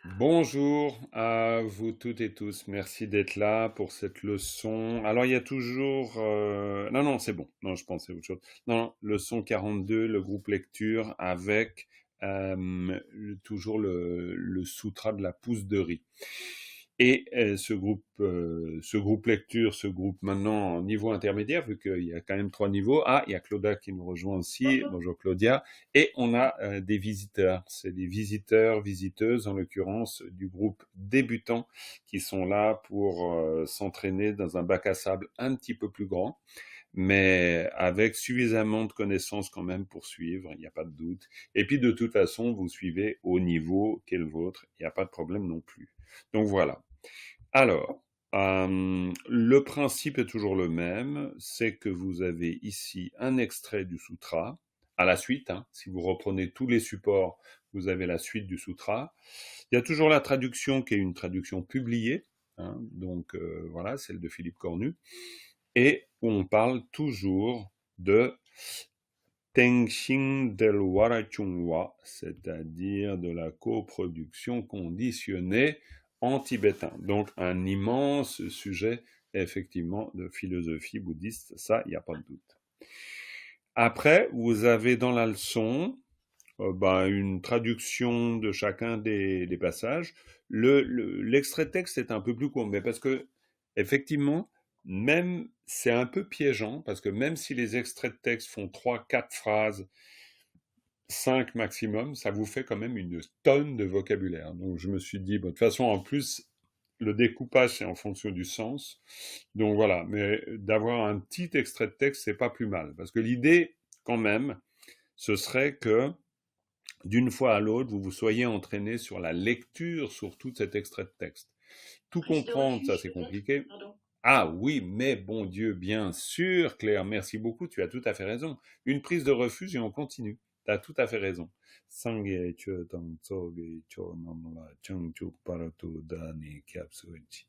Bonjour à vous toutes et tous. Merci d'être là pour cette leçon. Alors, il y a toujours... Non, non, c'est bon. Non, je pensais à autre chose. Non, non, leçon 42, le groupe lecture avec toujours le sutra de la pousse de riz. Et ce groupe lecture, ce groupe maintenant en niveau intermédiaire, vu qu'il y a quand même 3 niveaux. Ah, il y a Claudia qui nous rejoint aussi. Bonjour. Bonjour Claudia. Et on a des visiteurs. C'est des visiteurs, visiteuses, en l'occurrence du groupe débutant, qui sont là pour s'entraîner dans un bac à sable un petit peu plus grand, mais avec suffisamment de connaissances quand même pour suivre, il n'y a pas de doute. Et puis de toute façon, vous suivez au niveau qu'est le vôtre, il n'y a pas de problème non plus. Donc voilà. Alors, le principe est toujours le même, c'est que vous avez ici un extrait du sutra, à la suite, hein, si vous reprenez tous les supports, vous avez la suite du sutra. Il y a toujours la traduction qui est une traduction publiée, hein, donc voilà, celle de Philippe Cornu, et on parle toujours de Tengxing del Warachungwa, c'est-à-dire de la coproduction conditionnée en tibétain. Donc un immense sujet, effectivement, de philosophie bouddhiste, ça, il n'y a pas de doute. Après, vous avez dans la leçon une traduction de chacun des passages. L'extrait de texte est un peu plus court, mais parce que, effectivement, même, c'est un peu piégeant, parce que même si les extraits de texte font 3, 4 phrases, 5 maximum, ça vous fait quand même une tonne de vocabulaire. Donc je me suis dit, bon, de toute façon, en plus, le découpage, c'est en fonction du sens. Donc voilà, mais d'avoir un petit extrait de texte, c'est pas plus mal. Parce que l'idée, quand même, ce serait que d'une fois à l'autre, vous vous soyez entraîné sur la lecture, sur tout cet extrait de texte. Tout Prise de comprendre, ça refuge, c'est peut-être? compliqué. Pardon. Ah oui, mais bon Dieu, bien sûr, Claire, merci beaucoup, tu as tout à fait raison. Une prise de refuge et on continue. Tu as tout à fait raison. Sangye chö tang tsoge cho namla changchuk parato dani kyapsuchi.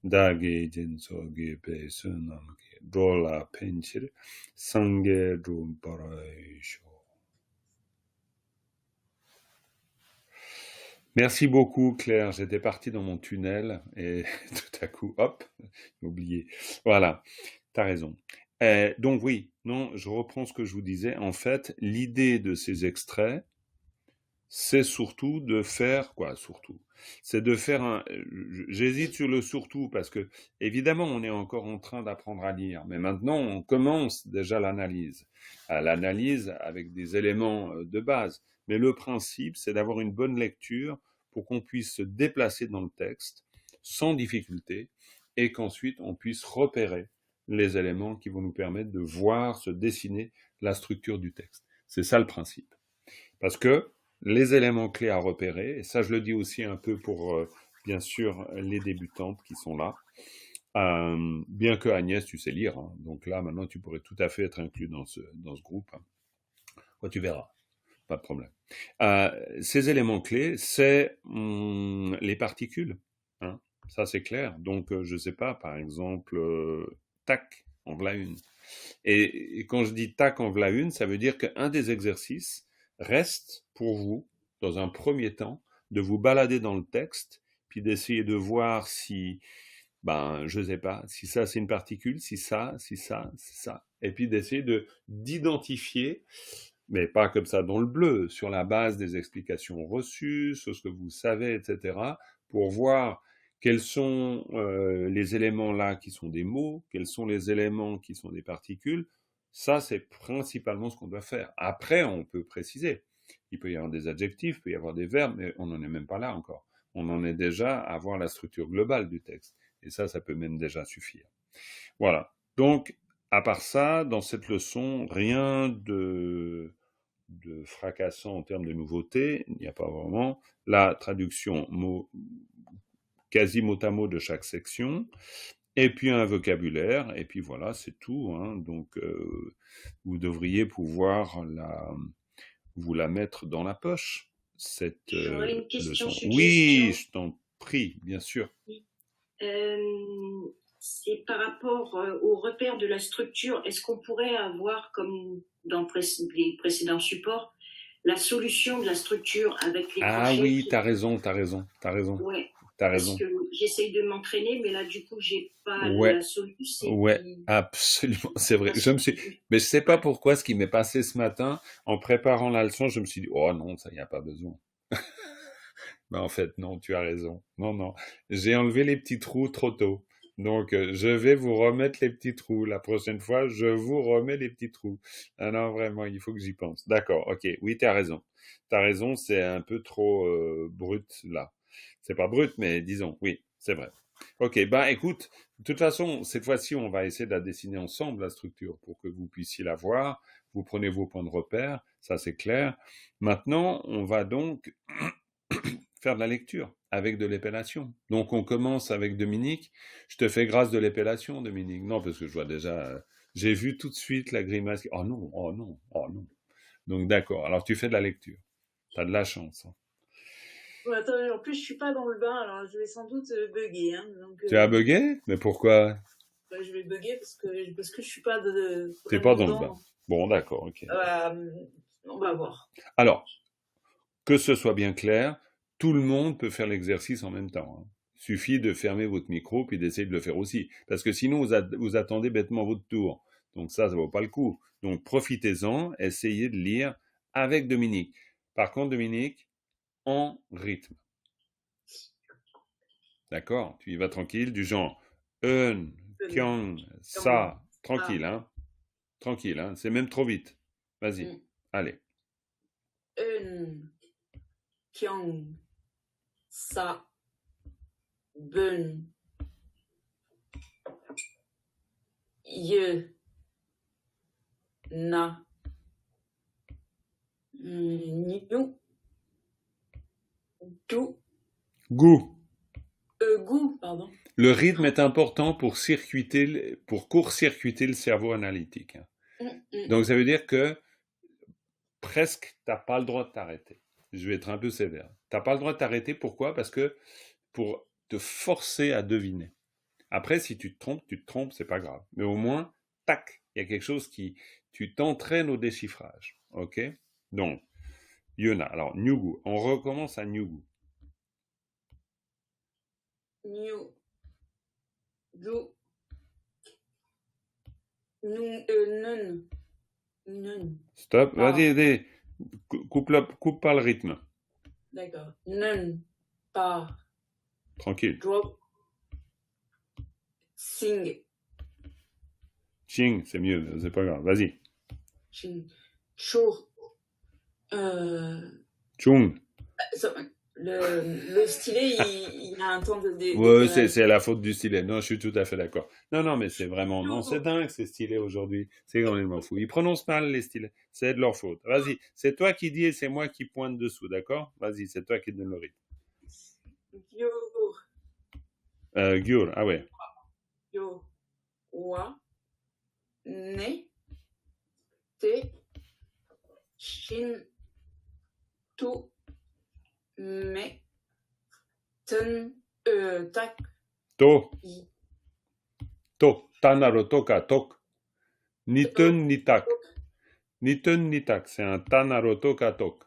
Dage jen soge pe sunamke. Drola penchir. Sangye drum paraisho. Merci beaucoup, Claire. J'étais parti dans mon tunnel et tout à coup, hop, j'ai oublié. Voilà, t'as raison. Donc oui, non, je reprends ce que je vous disais. En fait, l'idée de ces extraits, c'est surtout de faire quoi, surtout. C'est de faire un. J'hésite sur le surtout parce que évidemment, on est encore en train d'apprendre à lire, mais maintenant, on commence déjà l'analyse, à l'analyse avec des éléments de base. Mais le principe, c'est d'avoir une bonne lecture pour qu'on puisse se déplacer dans le texte sans difficulté et qu'ensuite on puisse repérer les éléments qui vont nous permettre de voir se dessiner la structure du texte. C'est ça le principe. Parce que les éléments clés à repérer, et ça je le dis aussi un peu pour, bien sûr, les débutantes qui sont là, bien que Agnès, tu sais lire, hein, donc là maintenant tu pourrais tout à fait être inclus dans ce groupe. Hein. Ouais, tu verras, pas de problème. Ces éléments clés, c'est les particules. Hein, ça c'est clair. Donc je sais pas, par exemple, tac, en voilà une. Et quand je dis tac, en voilà une, ça veut dire qu'un des exercices reste pour vous, dans un premier temps, de vous balader dans le texte, puis d'essayer de voir si, je sais pas, si ça c'est une particule, si ça, si ça, si ça. Et puis d'essayer d'identifier, mais pas comme ça dans le bleu, sur la base des explications reçues, sur ce que vous savez, etc., pour voir quels sont les éléments là qui sont des mots, quels sont les éléments qui sont des particules. Ça, c'est principalement ce qu'on doit faire. Après, on peut préciser. Il peut y avoir des adjectifs, il peut y avoir des verbes, mais on n'en est même pas là encore. On en est déjà à voir la structure globale du texte. Et ça peut même déjà suffire. Voilà. Donc, à part ça, dans cette leçon, rien de fracassant en termes de nouveautés, il n'y a pas vraiment. La traduction quasi mot à mot de chaque section, et puis un vocabulaire, et puis voilà, c'est tout. Hein. Donc, vous devriez pouvoir vous la mettre dans la poche, cette J'aurais une question leçon. Oui, suggestion. je t'en prie, bien sûr. Oui. C'est par rapport au repère de la structure. Est-ce qu'on pourrait avoir, comme dans les précédents supports, la solution de la structure avec les Ah crochets. oui, t'as raison. Ouais, T'as parce raison. que j'essaye de m'entraîner, mais là, du coup, j'ai pas Ouais, la solution. ouais, absolument, c'est vrai. Mais je sais pas pourquoi, ce qui m'est passé ce matin, en préparant la leçon, je me suis dit, oh non, ça y a pas besoin. Mais en fait, non, tu as raison. Non. J'ai enlevé les petits trous trop tôt. Donc, je vais vous remettre les petits trous. La prochaine fois, je vous remets les petits trous. Ah non, vraiment, il faut que j'y pense. D'accord, ok. Oui, tu as raison. Tu as raison, c'est un peu trop brut là. C'est pas brut, mais disons, oui, c'est vrai. Ok, bah écoute, de toute façon, cette fois-ci, on va essayer de la dessiner ensemble, la structure, pour que vous puissiez la voir. Vous prenez vos points de repère, ça c'est clair. Maintenant, on va donc faire de la lecture avec de l'épellation. Donc on commence avec Dominique. Je te fais grâce de l'épellation, Dominique. Non, parce que je vois déjà, j'ai vu tout de suite la grimace. Oh non, oh non, oh non. Donc d'accord. Alors tu fais de la lecture. T'as de la chance. Hein. Ouais, attends, en plus, je suis pas dans le bain, alors je vais sans doute bugger. Hein, donc, Tu as bugué? Mais pourquoi? je vais bugger parce que je suis pas T'es vraiment pas dans le dedans. bain. Bon, d'accord, ok. On va voir. Alors, que ce soit bien clair, tout le monde peut faire l'exercice en même temps. Hein. Suffit de fermer votre micro puis d'essayer de le faire aussi. Parce que sinon, vous attendez bêtement votre tour. Donc ça vaut pas le coup. Donc profitez-en, essayez de lire avec Dominique. Par contre, Dominique, en rythme. D'accord? Tu y vas tranquille, du genre un, kyang, sa. Tranquille, hein? Tranquille, hein? C'est même trop vite. Vas-y. Allez. Un, kyang, sa, bun, ye, na, niu, du, Goût. goût, pardon. Le rythme est important pour court-circuiter le cerveau analytique. Donc ça veut dire que presque t'as pas le droit de t'arrêter. Je vais être un peu sévère. T'as pas le droit de t'arrêter. Pourquoi? Parce que pour te forcer à deviner. Après, si tu te trompes, c'est pas grave. Mais au moins, tac, il y a quelque chose tu t'entraînes au déchiffrage. Ok? Donc, Yona. Alors, Nyugu. On recommence à Nyugu. Niu, du, nun. Stop. Vas-y. Coupe pas le rythme. D'accord. Nun, par. Tranquille. Drop. Sing. Ching, c'est mieux, c'est pas grave. Vas-y. Ching. Chou. Chung. Le stylet, il a un temps de Ouais, c'est la faute du stylet. Non, je suis tout à fait d'accord. Non, mais c'est vraiment, non, c'est dingue ces stylets aujourd'hui. C'est complètement fou. Ils prononcent mal les stylets. C'est de leur faute. Vas-y, c'est toi qui dis et c'est moi qui pointe dessous, d'accord? Vas-y, c'est toi qui donne le rythme. Gyur, ah ouais. Yo, wa, ne, te, shin, tu, me, ten, tak, To. Tanaro toka, tok. Ni ten ni tak. Ni ten ni tak. C'est un tanaro toka, tok.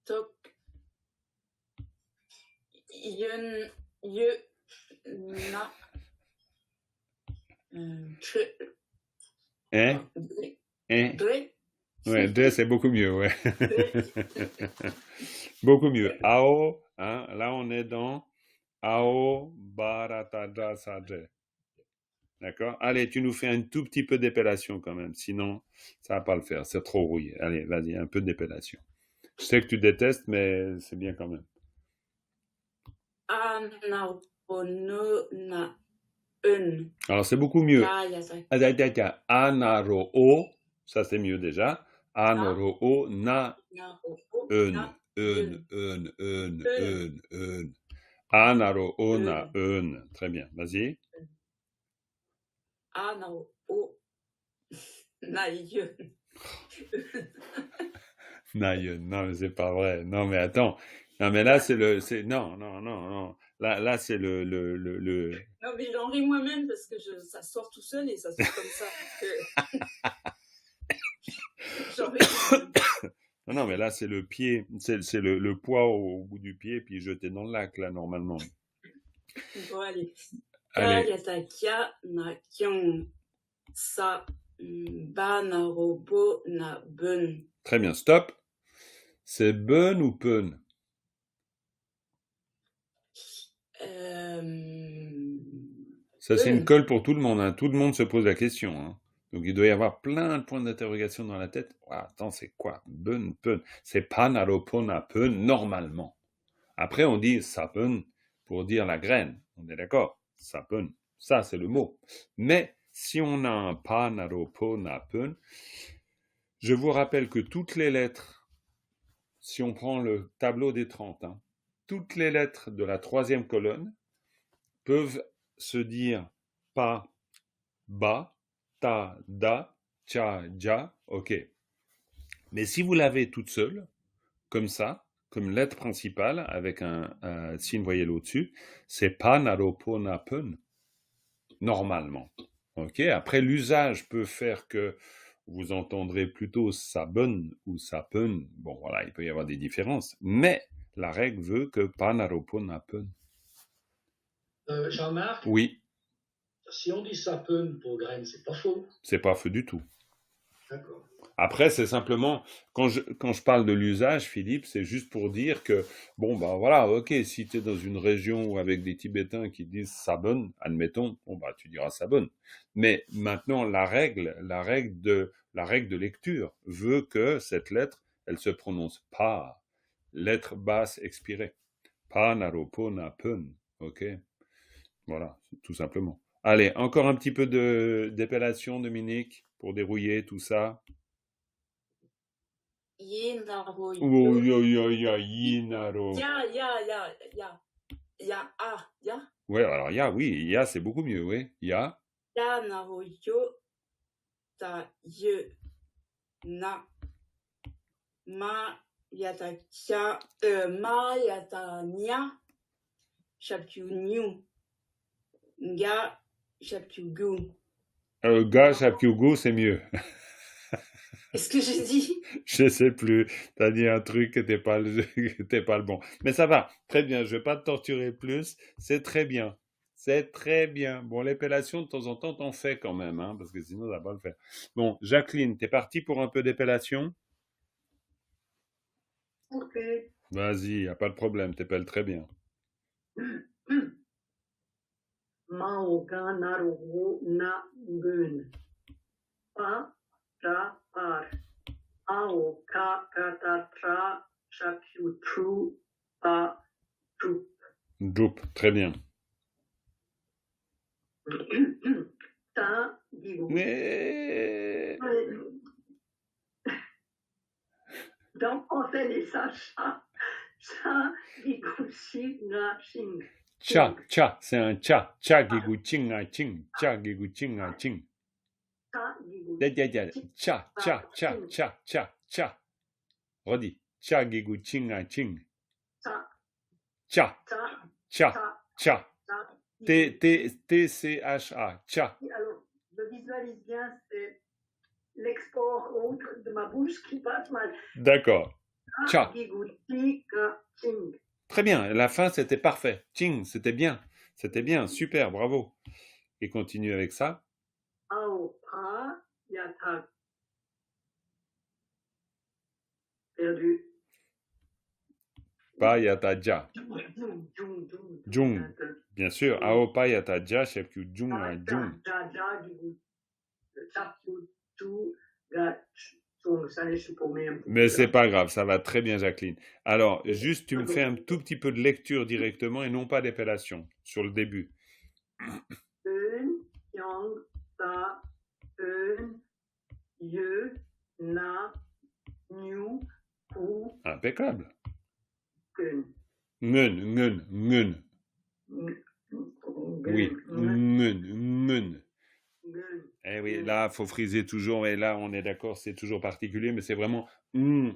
tok, yun, ye, na, Hein? dre. Ouais, dre, c'est beaucoup mieux, ouais. Beaucoup mieux. Ao, hein, là on est dans Ao Bharatadra Sadre. D'accord? Allez, tu nous fais un tout petit peu d'épellation quand même, sinon ça va pas le faire, c'est trop rouillé. Allez, vas-y, un peu d'épellation. Je sais que tu détestes, mais c'est bien quand même. Alors c'est beaucoup mieux. Anaro-o, ça c'est mieux déjà. Anaro-o, na, un. Anaro-o, na, un. Très bien, vas-y. Anaro-o, na, yun. Non, mais c'est pas vrai. Non, mais attends. Non, mais là, non. Là, c'est le. Non, mais j'en ris moi-même parce que ça sort tout seul et ça sort comme ça. J'en ris moi-même. Non, mais là, c'est le pied, c'est le poids au bout du pied, puis jeté dans le lac, là, normalement. Bon, allez. Allez. Yata kia na kion sa ba na robo na bun. Très bien, stop. C'est bun ou pun? Ça, c'est une colle pour tout le monde. Hein. Tout le monde se pose la question. Hein. Donc, il doit y avoir plein de points d'interrogation dans la tête. Oh, attends, c'est quoi? Bun, pun. C'est panaropona, pun, normalement. Après, on dit sapun pour dire la graine. On est d'accord? Sapun. Ça, c'est le mot. Mais, si on a un panaropona, pun, je vous rappelle que toutes les lettres, si on prend le tableau des 30, hein, toutes les lettres de la troisième colonne peuvent se dire pa, ba, ta, da, cha, ja, ok. Mais si vous l'avez toute seule, comme ça, comme lettre principale, avec un signe voyelle au-dessus, c'est pa, naro, po, na, pun, normalement. Ok. Après, l'usage peut faire que vous entendrez plutôt sabun ou sapun. Bon, voilà, il peut y avoir des différences. Mais la règle veut que pa, naro, po, na, pun. Jean-Marc? Oui. Si on dit sapun pour graine, c'est pas faux. C'est pas faux du tout. D'accord. Après, c'est simplement, quand je parle de l'usage, Philippe, c'est juste pour dire que, bon, ben voilà, ok, si tu es dans une région avec des Tibétains qui disent sabun, admettons, bon, bah, tu diras sabun. Mais maintenant, la règle de lecture veut que cette lettre, elle se prononce pas, lettre basse expirée. Pa, naro, po, na, pun. Ok? Voilà, tout simplement. Allez, encore un petit peu d'épellation, Dominique, pour dérouiller tout ça. Yinaro yo. Oh, yinaro. Ya. Ouais, alors ya, c'est beaucoup mieux, oui. Ya. Ya naro yo. Ta ye. Na. Ma yata kia. Ma yata nia. Chaptu new. Nga. Chaptu gu. Ga, chapkyugu, c'est mieux. Qu'est-ce que j'ai dit? Je sais plus. T'as dit un truc qui n'était pas le bon. Mais ça va. Très bien. Je vais pas te torturer plus. C'est très bien. C'est très bien. Bon, l'épellation, de temps en temps, t'en fais quand même, hein, parce que sinon, ça va pas le faire. Bon, Jacqueline, t'es partie pour un peu d'épellation? Ok. Vas-y, y a pas de problème. T'épelles très bien. Maoga narugo na gun. Pa, ta, par. Ao, ka, kata, tra, chapyu, tru, pa, trup. Drup, très bien. Ta, digo. Mais... Donc, on fait les sachas. Cha, digo, si, na, ching. Cha, c'est un cha. Cha, gigu, ching, a, ching. Cha, gigu, ching, a, ching. Ta, digo. Cha. Redis. Cha, gigu, ching, a, ching. Ta, Cha. T-C-H-A. Cha. Alors, je visualise bien, c'est l'export autre de ma bouche qui passe mal. D'accord. Cha. Ching. Très bien. La fin, c'était parfait. Ching, c'était bien. C'était bien. Super. Bravo. Et continue avec ça. Ao, pa, yata. Perdu. Pa, yata, ja. Jung. Bien sûr. Ao, pa, yata, ja, chepkyu, jung, a, jung. Mais c'est pas grave, ça va très bien, Jacqueline. Alors, juste, tu me fais un tout petit peu de lecture directement et non pas d'épellation sur le début. Yang, ta, ye, na, new, ku. Impeccable. Ngun. Ngun. Oui, ngun. Eh oui, là, faut friser toujours, et là, on est d'accord, c'est toujours particulier, mais c'est vraiment mun.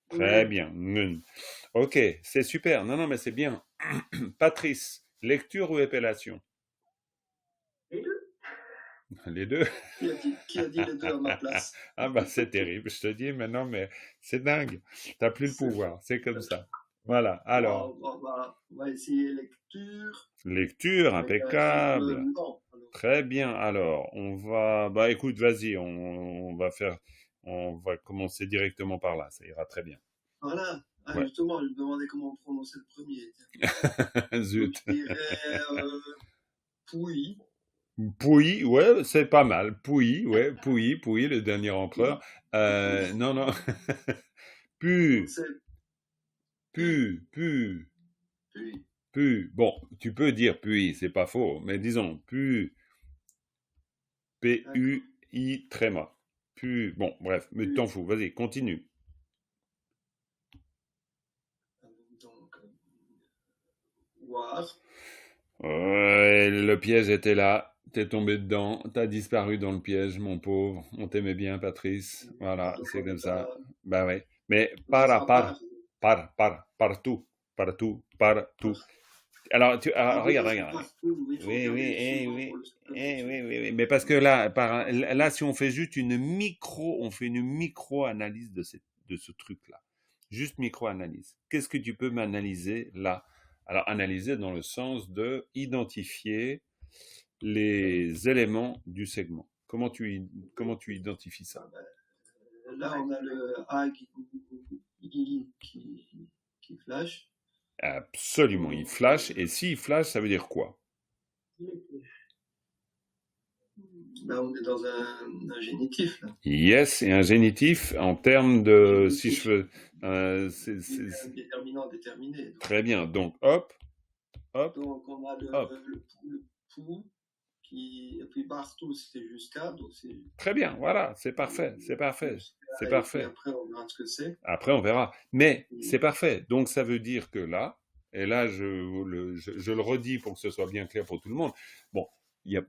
Très bien, ngun. Ok, c'est super. Non, mais c'est bien. Patrice, lecture ou épellation? Les deux. Les deux. Qui a dit les deux à ma place? Ah bah c'est terrible, je te dis maintenant, mais c'est dingue. T'as plus le C'est pouvoir, c'est comme ça. Voilà, alors, on va essayer lecture lecture avec un impeccable. verbe non. Alors, Très bien, alors, on va... Bah écoute, vas-y, on va commencer directement par là, ça ira très bien. voilà. Ah, Ouais, justement, je me demandais comment on prononçait le premier. Tiens. Donc, zut. je dirais Pouilly. Pouilly, ouais, c'est pas mal. Pouilly, ouais, Pouilly, le dernier empereur. Non, non. Donc, Pu, c'est Pu, pu. Puy. Bon, tu peux dire puis, c'est pas faux, mais disons pu, D'accord. P-U-I, tréma. Pu, bon, bref, mais t'en Puy. fous, vas-y, continue. Donc, War. Ouais, le piège était là, t'es tombé dedans, t'as disparu dans le piège, mon pauvre. On t'aimait bien, Patrice. Voilà, Donc, c'est on comme est ça. à. Bah ouais. Mais Ça sera par. partout. Alors, Ah oui, regarde, parce que regarde. partout, il faut Oui, oui, regarder eh souvent pour oui, le superposition. mais parce que là, là, si on fait juste on fait une micro-analyse de ce truc-là. Juste micro-analyse. Qu'est-ce que tu peux m'analyser là? Alors, analyser dans le sens de identifier les éléments du segment. Comment tu identifies ça? Ah ben, là, on a le A qui flash. Absolument, il flash, et s'il flash, ça veut dire quoi? Là, on est dans un génitif. Là. Yes, et un génitif en termes de, si je Génitif. veux, Déterminant déterminé. Donc. très bien. Donc, hop, hop, Donc, on a hop. le pou, et puis partout, c'est jusqu'à. Donc, c'est Très bien, voilà, c'est parfait, c'est parfait, c'est et puis parfait. après, on verra ce que c'est. Après, on verra. Mais Et, c'est parfait. Donc, ça veut dire que là, et là, je le redis pour que ce soit bien clair pour tout le monde. Bon, il y a,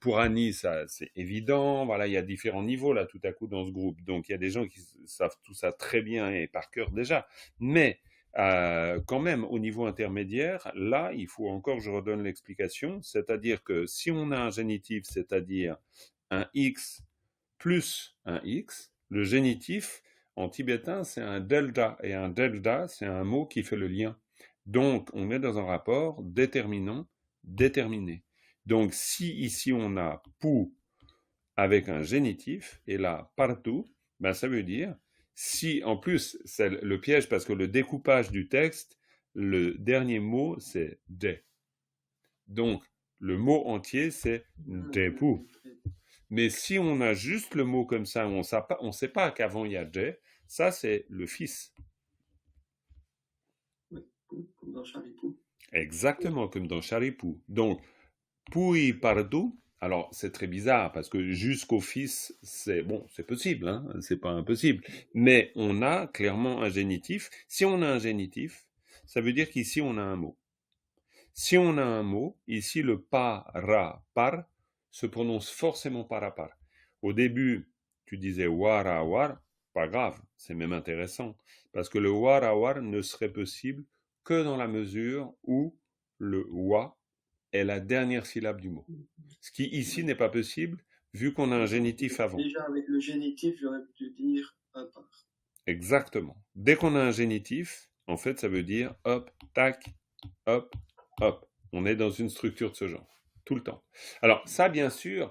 pour Annie, ça, c'est évident. Voilà, il y a différents niveaux là, tout à coup, dans ce groupe. Donc, il y a des gens qui savent tout ça très bien et par cœur déjà. Mais quand même, au niveau intermédiaire, là, il faut encore, je redonne l'explication, c'est-à-dire que si on a un génitif, c'est-à-dire un X plus un X, le génitif, en tibétain, c'est un delta. Et un delta, c'est un mot qui fait le lien. Donc, on est dans un rapport déterminant, déterminé. Donc, si ici on a pou avec un génitif, et là, partout, ben, ça veut dire, si, en plus, c'est le piège parce que le découpage du texte, le dernier mot, c'est de. Donc, le mot entier, c'est depu. Mais si on a juste le mot comme ça, on sait pas qu'avant il y a de, ça c'est le fils. Oui, pou, comme dans Charlie Pou. Exactement comme dans Charipou. Donc, Pui partout, alors c'est très bizarre parce que jusqu'au fils, c'est bon, c'est possible, hein, c'est pas impossible. Mais on a clairement un génitif. Si on a un génitif, ça veut dire qu'ici on a un mot. Si on a un mot, ici le para par se prononce forcément par. Au début, tu disais wara war, pas grave, c'est même intéressant, parce que le wara war ne serait possible que dans la mesure où le wa est la dernière syllabe du mot. Ce qui ici n'est pas possible, vu qu'on a un génitif avant. Déjà, avec le génitif, j'aurais pu dire un par. Exactement. Dès qu'on a un génitif, en fait, ça veut dire hop, tac, hop, hop. On est dans une structure de ce genre, tout le temps. Alors ça, bien sûr,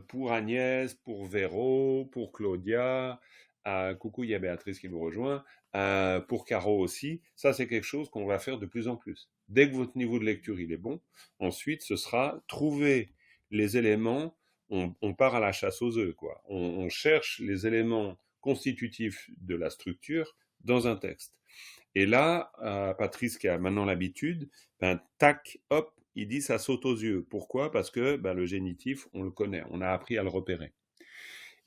pour Agnès, pour Véro, pour Claudia, coucou, il y a Béatrice qui nous rejoint, pour Caro aussi, ça c'est quelque chose qu'on va faire de plus en plus. Dès que votre niveau de lecture il est bon, ensuite ce sera trouver les éléments, on part à la chasse aux œufs, quoi. On cherche les éléments constitutifs de la structure dans un texte. Et là, Patrice qui a maintenant l'habitude, ben, tac, hop, il dit ça saute aux yeux. Pourquoi? Parce que ben, le génitif, on le connaît, on a appris à le repérer.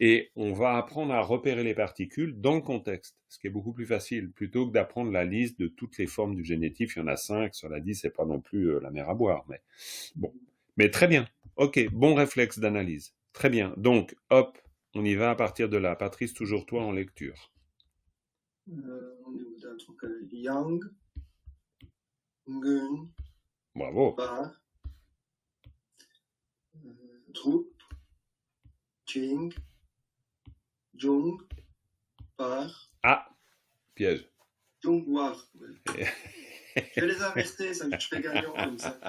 Et on va apprendre à repérer les particules dans le contexte, ce qui est beaucoup plus facile, plutôt que d'apprendre la liste de toutes les formes du génitif. Il y en a 5, sur la 10, c'est pas non plus la mer à boire. Mais bon, mais très bien. Ok, bon réflexe d'analyse. Très bien. Donc, hop, on y va à partir de là. Patrice, toujours toi en lecture. Au niveau d'un truc yang, ngun, Bravo. par, troupe, Ching, Jung, Par, Ah, piège. Jungwar. Je vais les inverser, ça, je fais gagnant comme ça.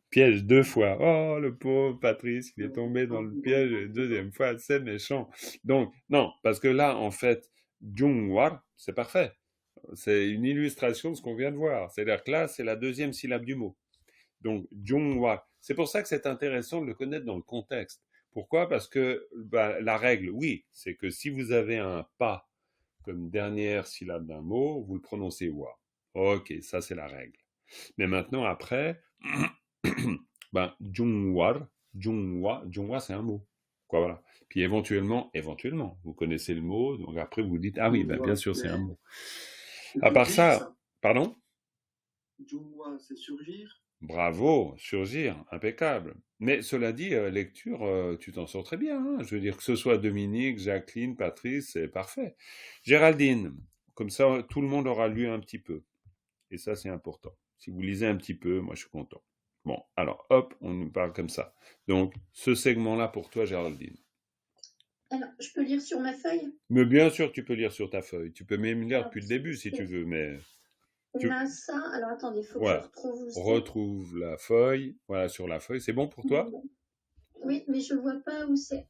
Piège 2 fois. Oh, le pauvre Patrice, il est tombé dans le piège une deuxième fois, c'est méchant. Donc, non, parce que là, en fait, Jungwar, c'est parfait. C'est une illustration de ce qu'on vient de voir. C'est-à-dire que là, c'est la deuxième syllabe du mot. Donc, Jungwar. C'est pour ça que c'est intéressant de le connaître dans le contexte. Pourquoi? Parce que la règle, oui, c'est que si vous avez un pas comme dernière syllabe d'un mot, vous le prononcez wa. Ok, ça c'est la règle. Mais maintenant, après, Jungwar, Jungwa, c'est un mot. Quoi, voilà. Puis éventuellement, vous connaissez le mot, donc après vous dites, ah oui, bien sûr, c'est un mot. À part ça, pardon? Jungwa, c'est surgir. Bravo, surgir, impeccable. Mais cela dit, lecture, tu t'en sors très bien. Hein. Je veux dire que ce soit Dominique, Jacqueline, Patrice, c'est parfait. Géraldine, comme ça, tout le monde aura lu un petit peu. Et ça, c'est important. Si vous lisez un petit peu, moi, je suis content. Bon, alors, hop, on nous parle comme ça. Donc, ce segment-là pour toi, Géraldine. Alors, je peux lire sur ma feuille? Mais bien sûr, tu peux lire sur ta feuille. Tu peux même lire depuis le début, si tu veux, mais... On a ça. Alors, attendez, il faut que Voilà. je retrouve aussi. Retrouve la feuille. Voilà, sur la feuille. C'est bon pour toi? Oui, mais je ne vois pas où c'est.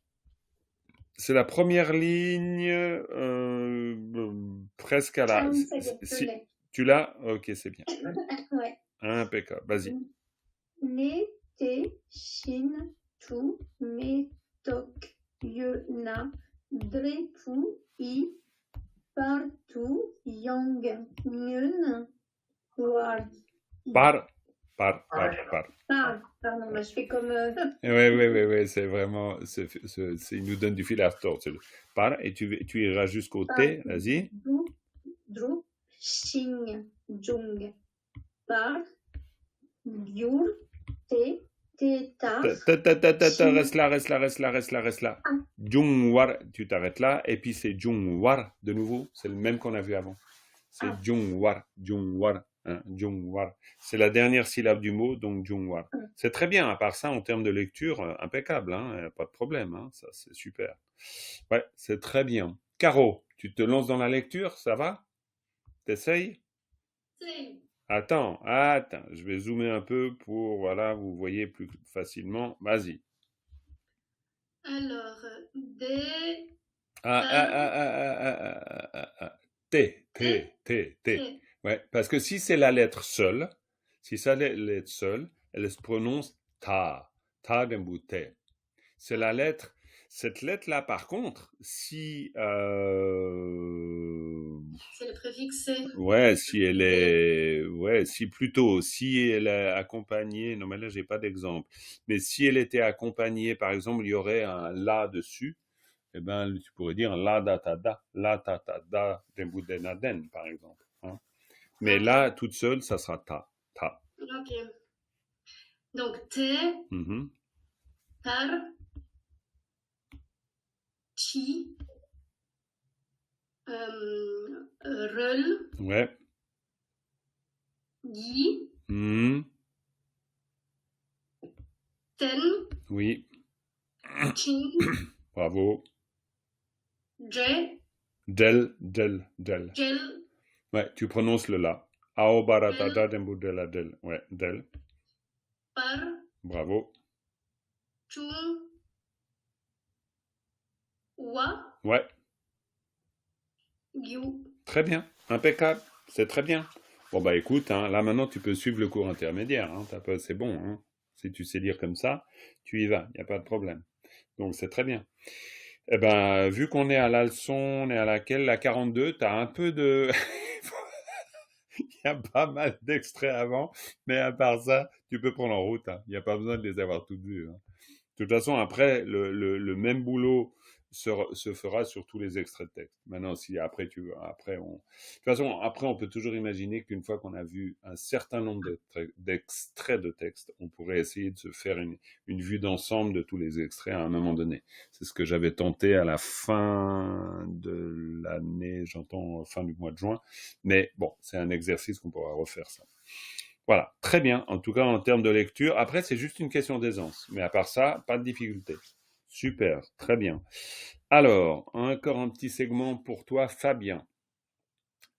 C'est la première ligne, presque à la... Ah oui, ça y est, je l'ai. Tu l'as? Ok, c'est bien. Ouais. Impeccable, vas-y. Ne, te, shin, tu, me, tok, yena, drepu, i, partout, yang, nyun, war. Par. Pardon, je fais comme... Oui, c'est vraiment... il nous donne du fil à retordre. Par, et tu iras jusqu'au T, vas-y. Dru, shin, jung, par, gyur, te, tar. Reste là. Jungwar, tu t'arrêtes là, et puis c'est Jungwar de nouveau, c'est le même qu'on a vu avant. C'est Jungwar. Hein, Jungwar. C'est la dernière syllabe du mot, donc Jungwar. C'est très bien, à part ça, en termes de lecture, impeccable, hein, pas de problème, hein, ça c'est super. Ouais, c'est très bien. Caro, tu te lances dans la lecture, ça va? T'essayes? Si. Attends, je vais zoomer un peu pour, voilà, vous voyez plus facilement. Vas-y. Alors, des... T. Ouais, parce que si c'est la lettre seule, elle se prononce ta d'un bout T. C'est la lettre, cette lettre-là, par contre, si... C'est le préfixe. si elle est accompagnée, non mais là j'ai pas d'exemple, mais si elle était accompagnée, par exemple, il y aurait un la dessus, eh ben, tu pourrais dire la da ta da, den bout den aden, par exemple. Hein. Mais là, toute seule, ça sera ta. Ok. Donc, te, tar, chi, rel, ouais. Gi, ten, oui. ching, Bravo. je, Del. gel, Ouais, tu prononces le la. Ao baratata den bout de la del. Ouais, del. par, Bravo. chung, wa, Ouais. gyu. Très bien, impeccable, c'est très bien. Bon bah écoute, hein, là maintenant tu peux suivre le cours intermédiaire, hein, c'est bon. Hein. Si tu sais lire comme ça, tu y vas, il n'y a pas de problème. Donc c'est très bien. Eh ben, vu qu'on est à la leçon, on est à laquelle? La 42, tu as un peu de... Il y a pas mal d'extraits avant, mais à part ça, tu peux prendre en route. Hein. Il n'y a pas besoin de les avoir toutes vues. Hein. De toute façon, après, le même boulot se fera sur tous les extraits de texte. Maintenant, si après tu veux, de toute façon, après, on peut toujours imaginer qu'une fois qu'on a vu un certain nombre d'extraits de texte, on pourrait essayer de se faire une vue d'ensemble de tous les extraits à un moment donné. C'est ce que j'avais tenté à la fin de l'année, j'entends fin du mois de juin. Mais bon, c'est un exercice qu'on pourra refaire ça. Voilà, très bien. En tout cas, en termes de lecture. Après, c'est juste une question d'aisance. Mais à part ça, pas de difficulté. Super, très bien. Alors, encore un petit segment pour toi, Fabien.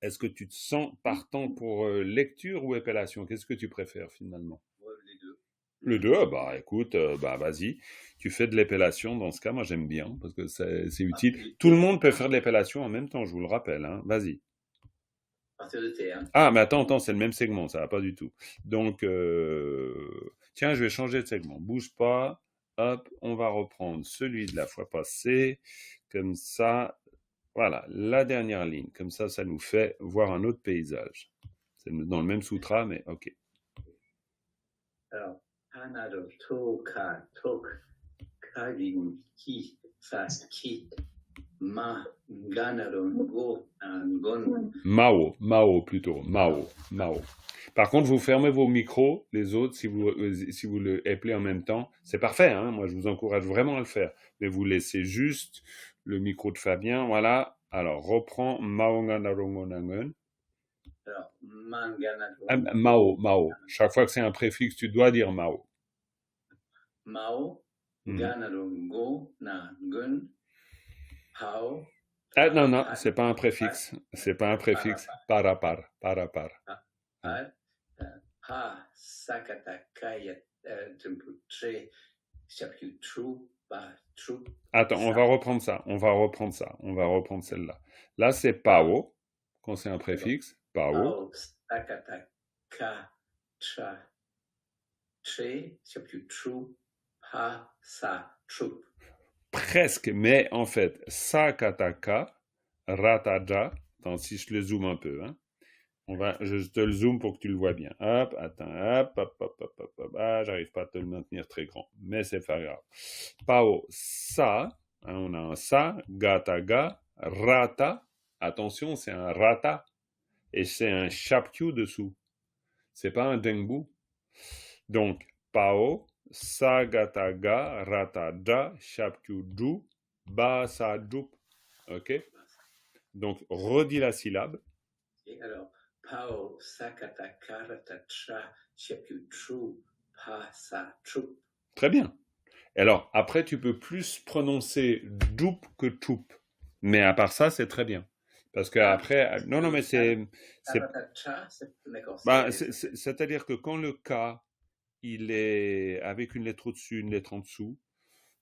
Est-ce que tu te sens partant pour lecture ou épellation? Qu'est-ce que tu préfères finalement? Ouais, les deux. Le deux, bah écoute, bah vas-y, tu fais de l'épellation dans ce cas, moi j'aime bien parce que c'est utile. Et Tout le monde peut faire de l'épellation en même temps, je vous le rappelle, hein. Vas-y. à partir de T, hein. Ah, mais attends, c'est le même segment, ça va pas du tout. Donc, tiens, je vais changer de segment. Bouge pas. Hop, on va reprendre celui de la fois passée. Comme ça, voilà, la dernière ligne. Comme ça nous fait voir un autre paysage. C'est dans le même sutra, mais ok. Alors, Hanado, Toka, Tok, Kagin, Ki, Sas, Ki, Ma, Ganado, Go, Gon. Mao plutôt. Mao. Par contre, vous fermez vos micros, les autres, si vous le appelez en même temps. C'est parfait, hein. Moi, je vous encourage vraiment à le faire. Mais vous laissez juste le micro de Fabien. Voilà. Alors, reprends Mao Nganarongonangun. Alors, Manganado. Mao. Chaque fois que c'est un préfixe, tu dois dire Mao. Mao, Ganado, Go, Na, Gun, Pao. Ah, non, c'est pas un préfixe. C'est pas un préfixe. Parapar. Pa, Sakata, Kaya, Temputre, Chapu, True, Ba, True. Attends, on va reprendre ça. On va reprendre celle-là. Là, c'est Pao, quand c'est un préfixe. Pao. Pao, Sakata, Ka, Cha, Tre, Chapu, True, Pa, Sa, True. Presque, mais en fait, Sakataka, Rataja. Attends, si je le zoome un peu, hein. Je te le zoome pour que tu le vois bien. Hop, attends, hop. Ah, j'arrive pas à te le maintenir très grand, mais c'est pas grave. Pao, sa, hein, on a un sa, gataga, rata. Attention, c'est un rata et c'est un chapkiu dessous. C'est pas un dengbu. Donc, pao, sa, gataga, rataja, chapkiu du, ba, sa, dup. Ok? Donc, redis la syllabe. Et alors, Pao, Sakata, Karata, Cha, Chapu, True, Pa, Sa, True. Très bien. Alors, après, tu peux plus prononcer doup que toup. Mais à part ça, c'est très bien. Parce que après, non, mais c'est, Karata, Cha, d'accord. c'est-à-dire que quand le K, il est avec une lettre au-dessus, une lettre en dessous,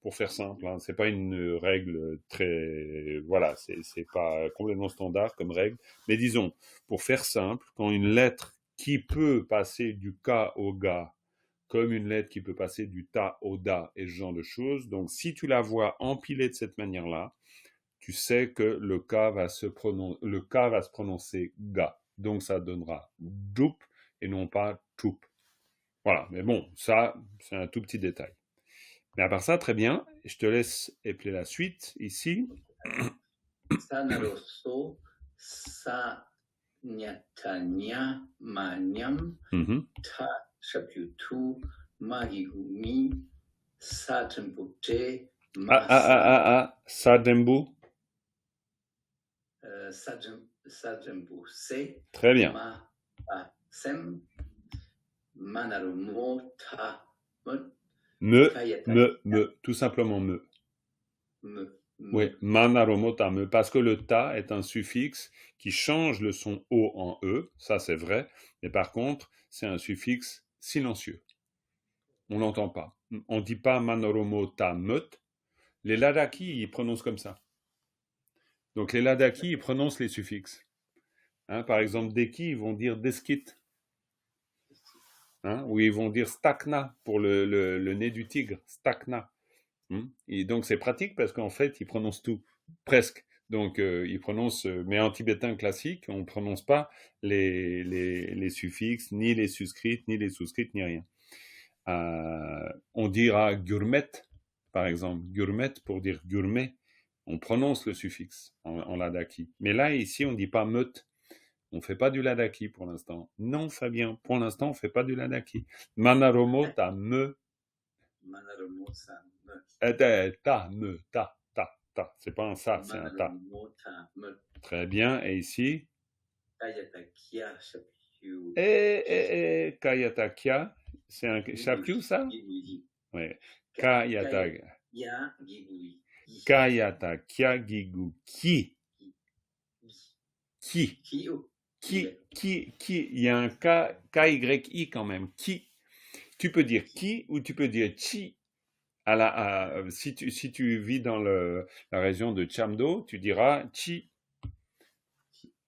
pour faire simple, hein, c'est pas une règle très, voilà, c'est pas complètement standard comme règle. Mais disons, pour faire simple, quand une lettre qui peut passer du K au Ga, comme une lettre qui peut passer du ta au da et ce genre de choses. Donc, si tu la vois empilée de cette manière-là, tu sais que le K va se prononcer ga. Donc, ça donnera doup et non pas toup. Voilà. Mais bon, ça, c'est un tout petit détail. Mais à part ça, très bien. Je te laisse épeler la suite ici. Sanaroso, Sa, Nyatanya, Manyam, Ta, Chaputu, Magigumi, Satempote, Sadembu. Sadembu, Se, Très bien. Ma, Sem, Manarumo, Ta, Me, tout simplement me. Oui, manaromo ta me, parce que le ta est un suffixe qui change le son O en E, ça c'est vrai, mais par contre, c'est un suffixe silencieux. On l'entend pas. On dit pas manoromo ta meut. Les ladakis, ils prononcent comme ça. Donc les ladakis, ils prononcent les suffixes. Hein, par exemple, deki, ils vont dire deskit. Hein, ou ils vont dire stakna pour le nez du tigre, stakna. Et donc c'est pratique parce qu'en fait, ils prononcent tout, presque. Donc ils prononcent, mais en tibétain classique, on ne prononce pas les suffixes, ni les suscrites, ni les souscrites, ni rien. On dira gurmet, par exemple, gurmet pour dire gourmet, on prononce le suffixe en ladaki. Mais là, ici, on ne dit pas meut. On ne fait pas du ladaki pour l'instant. Non, Fabien, pour l'instant, on ne fait pas du ladaki. Manaromo ta me. Manaromo ta me. Ta. C'est pas un ça, c'est un ta. Très bien. Et ici? Kayatakia, Chapiu. Kayatakia, c'est un chapkiu, ça? Oui. Oui. Kayatakia. Ya Gigui. Kayata Kia Gigu Ki. Qui. Kyo. Qui. Il y a un K-Y-I quand même. Qui. Tu peux dire qui ou tu peux dire chi. Si tu vis dans la région de Chamdo, tu diras chi.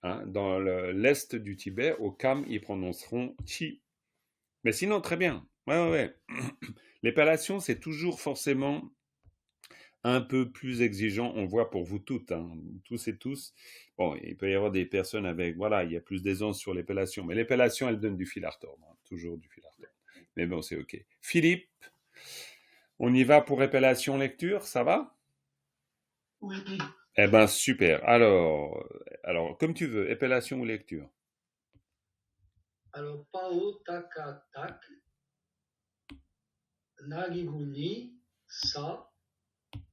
Hein, dans l'est du Tibet, au Kham, ils prononceront chi. Mais sinon, très bien. Ouais. L'épellation, c'est toujours forcément un peu plus exigeant, on voit pour vous toutes, hein, tous et tous. Bon, il peut y avoir des personnes avec, voilà, il y a plus d'aisance sur l'épellation, mais l'épellation, elle donne du fil à retordre, hein, toujours du fil à retordre. Mais bon, c'est ok. Philippe, on y va pour épellation lecture, ça va? Oui. Eh ben, super. Alors, comme tu veux, épellation ou lecture? Alors, Pao Taka Tak, Nagiguni, Sa,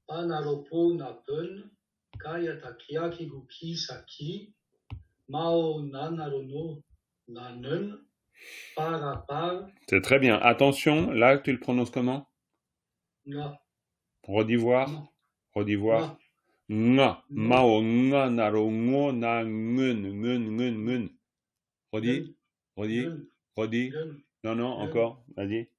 Panaropo Napun, Kayatakia Kiguki Saki, Mao Nanarono Nanun, Parapar, C'est très bien. Attention, là, tu le prononces comment? Na, Redivoir. Na, Nga. Na, Mao, nga, naro, ngo, na, ngun. Redis. Gun, Gun, Non, encore. Vas-y.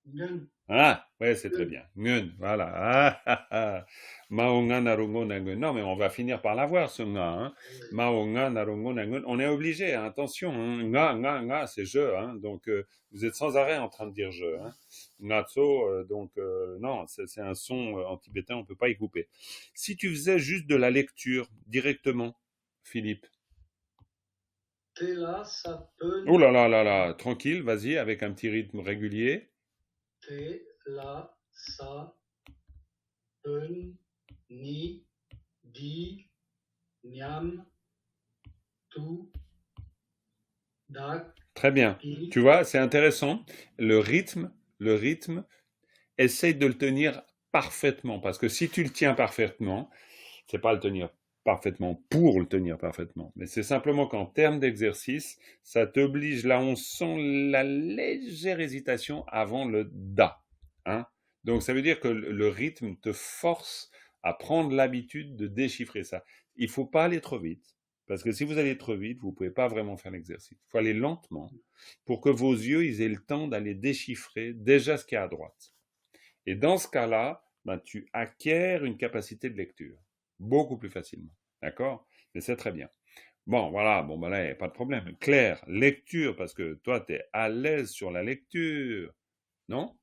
Gun, Ah, ouais, c'est très bien. Ngun, voilà. Mao, nga, naro, ngo, na, ngun. Non, mais on va finir par l'avoir, ce nga. Hein. Mao, nga, naro, ngo, na, ngun. On est obligé, hein, attention. Hein. Nga, c'est je. Hein. Donc, vous êtes sans arrêt en train de dire je. Hein. Ngatso, non, c'est un son en tibétain, on ne peut pas y couper. Si tu faisais juste de la lecture directement, Philippe. Tela Sapun, Oh là, tranquille, vas-y, avec un petit rythme régulier. Tela Sapun, Ni, Di, Nyam, Tu, Dak, Très bien. Pi, Tu vois, c'est intéressant. Le rythme, essaye de le tenir parfaitement. Parce que si tu le tiens parfaitement, c'est pas le tenir parfaitement pour le tenir parfaitement. Mais c'est simplement qu'en termes d'exercice, ça t'oblige, là on sent la légère hésitation avant le da. Hein. Donc ça veut dire que le rythme te force à prendre l'habitude de déchiffrer ça. Il faut pas aller trop vite. Parce que si vous allez trop vite, vous pouvez pas vraiment faire l'exercice. Il faut aller lentement pour que vos yeux ils aient le temps d'aller déchiffrer déjà ce qu'il y a à droite. Et dans ce cas-là, ben, tu acquiers une capacité de lecture beaucoup plus facilement. D'accord? Mais c'est très bien. Bon, voilà, bon, ben là, il n'y a pas de problème. Claire, lecture, parce que toi, tu es à l'aise sur la lecture. Non?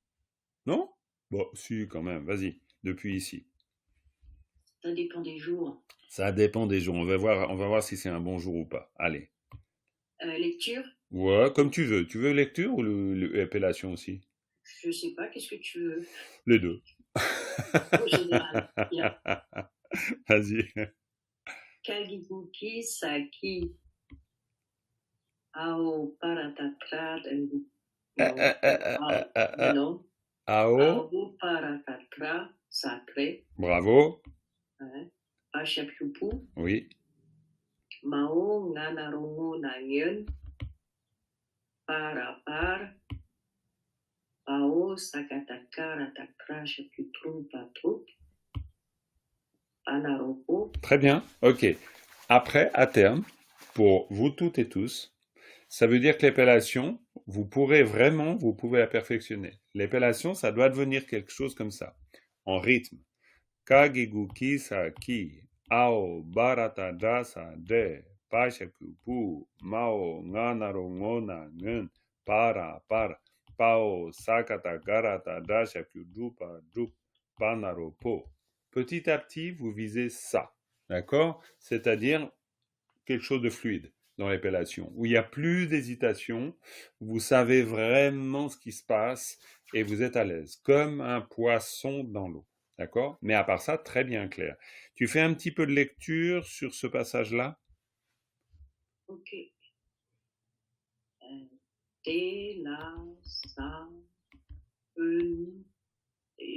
Non? Bon, si, quand même, vas-y, depuis ici. Ça dépend des jours. Ça dépend des jours. On va voir si c'est un bon jour ou pas. Allez. Lecture, Ouais, comme tu veux. Tu veux lecture ou l'appellation aussi? je sais pas, qu'est-ce que tu veux? Les deux. Au général, bien. Vas-y. Kagikuki Saki Ao Paratatra non. Ao. Ao Paratatra Sacré. Bravo. Pachapupu. Oui. Mao Nanarongo Nangyun. Parapar. Pao Sakatakara Takra Chaputru Patrup. Anaropo. Très bien. Ok. Après, à terme, pour vous toutes et tous, ça veut dire que l'épellation, vous pouvez la perfectionner. L'épellation, ça doit devenir quelque chose comme ça, en rythme. Kagiguki sa ki, ao barata jasa de, pachakupu, mao nganaro ngona ngun, para, pao sakata garata dasha kudupa dup, panaro po. Petit à petit, vous visez ça, d'accord? C'est-à-dire quelque chose de fluide dans l'épellation, où il n'y a plus d'hésitation, vous savez vraiment ce qui se passe et vous êtes à l'aise, comme un poisson dans l'eau. D'accord? Mais à part ça, très bien clair. Tu fais un petit peu de lecture sur ce passage-là? Ok. Te, la, sa,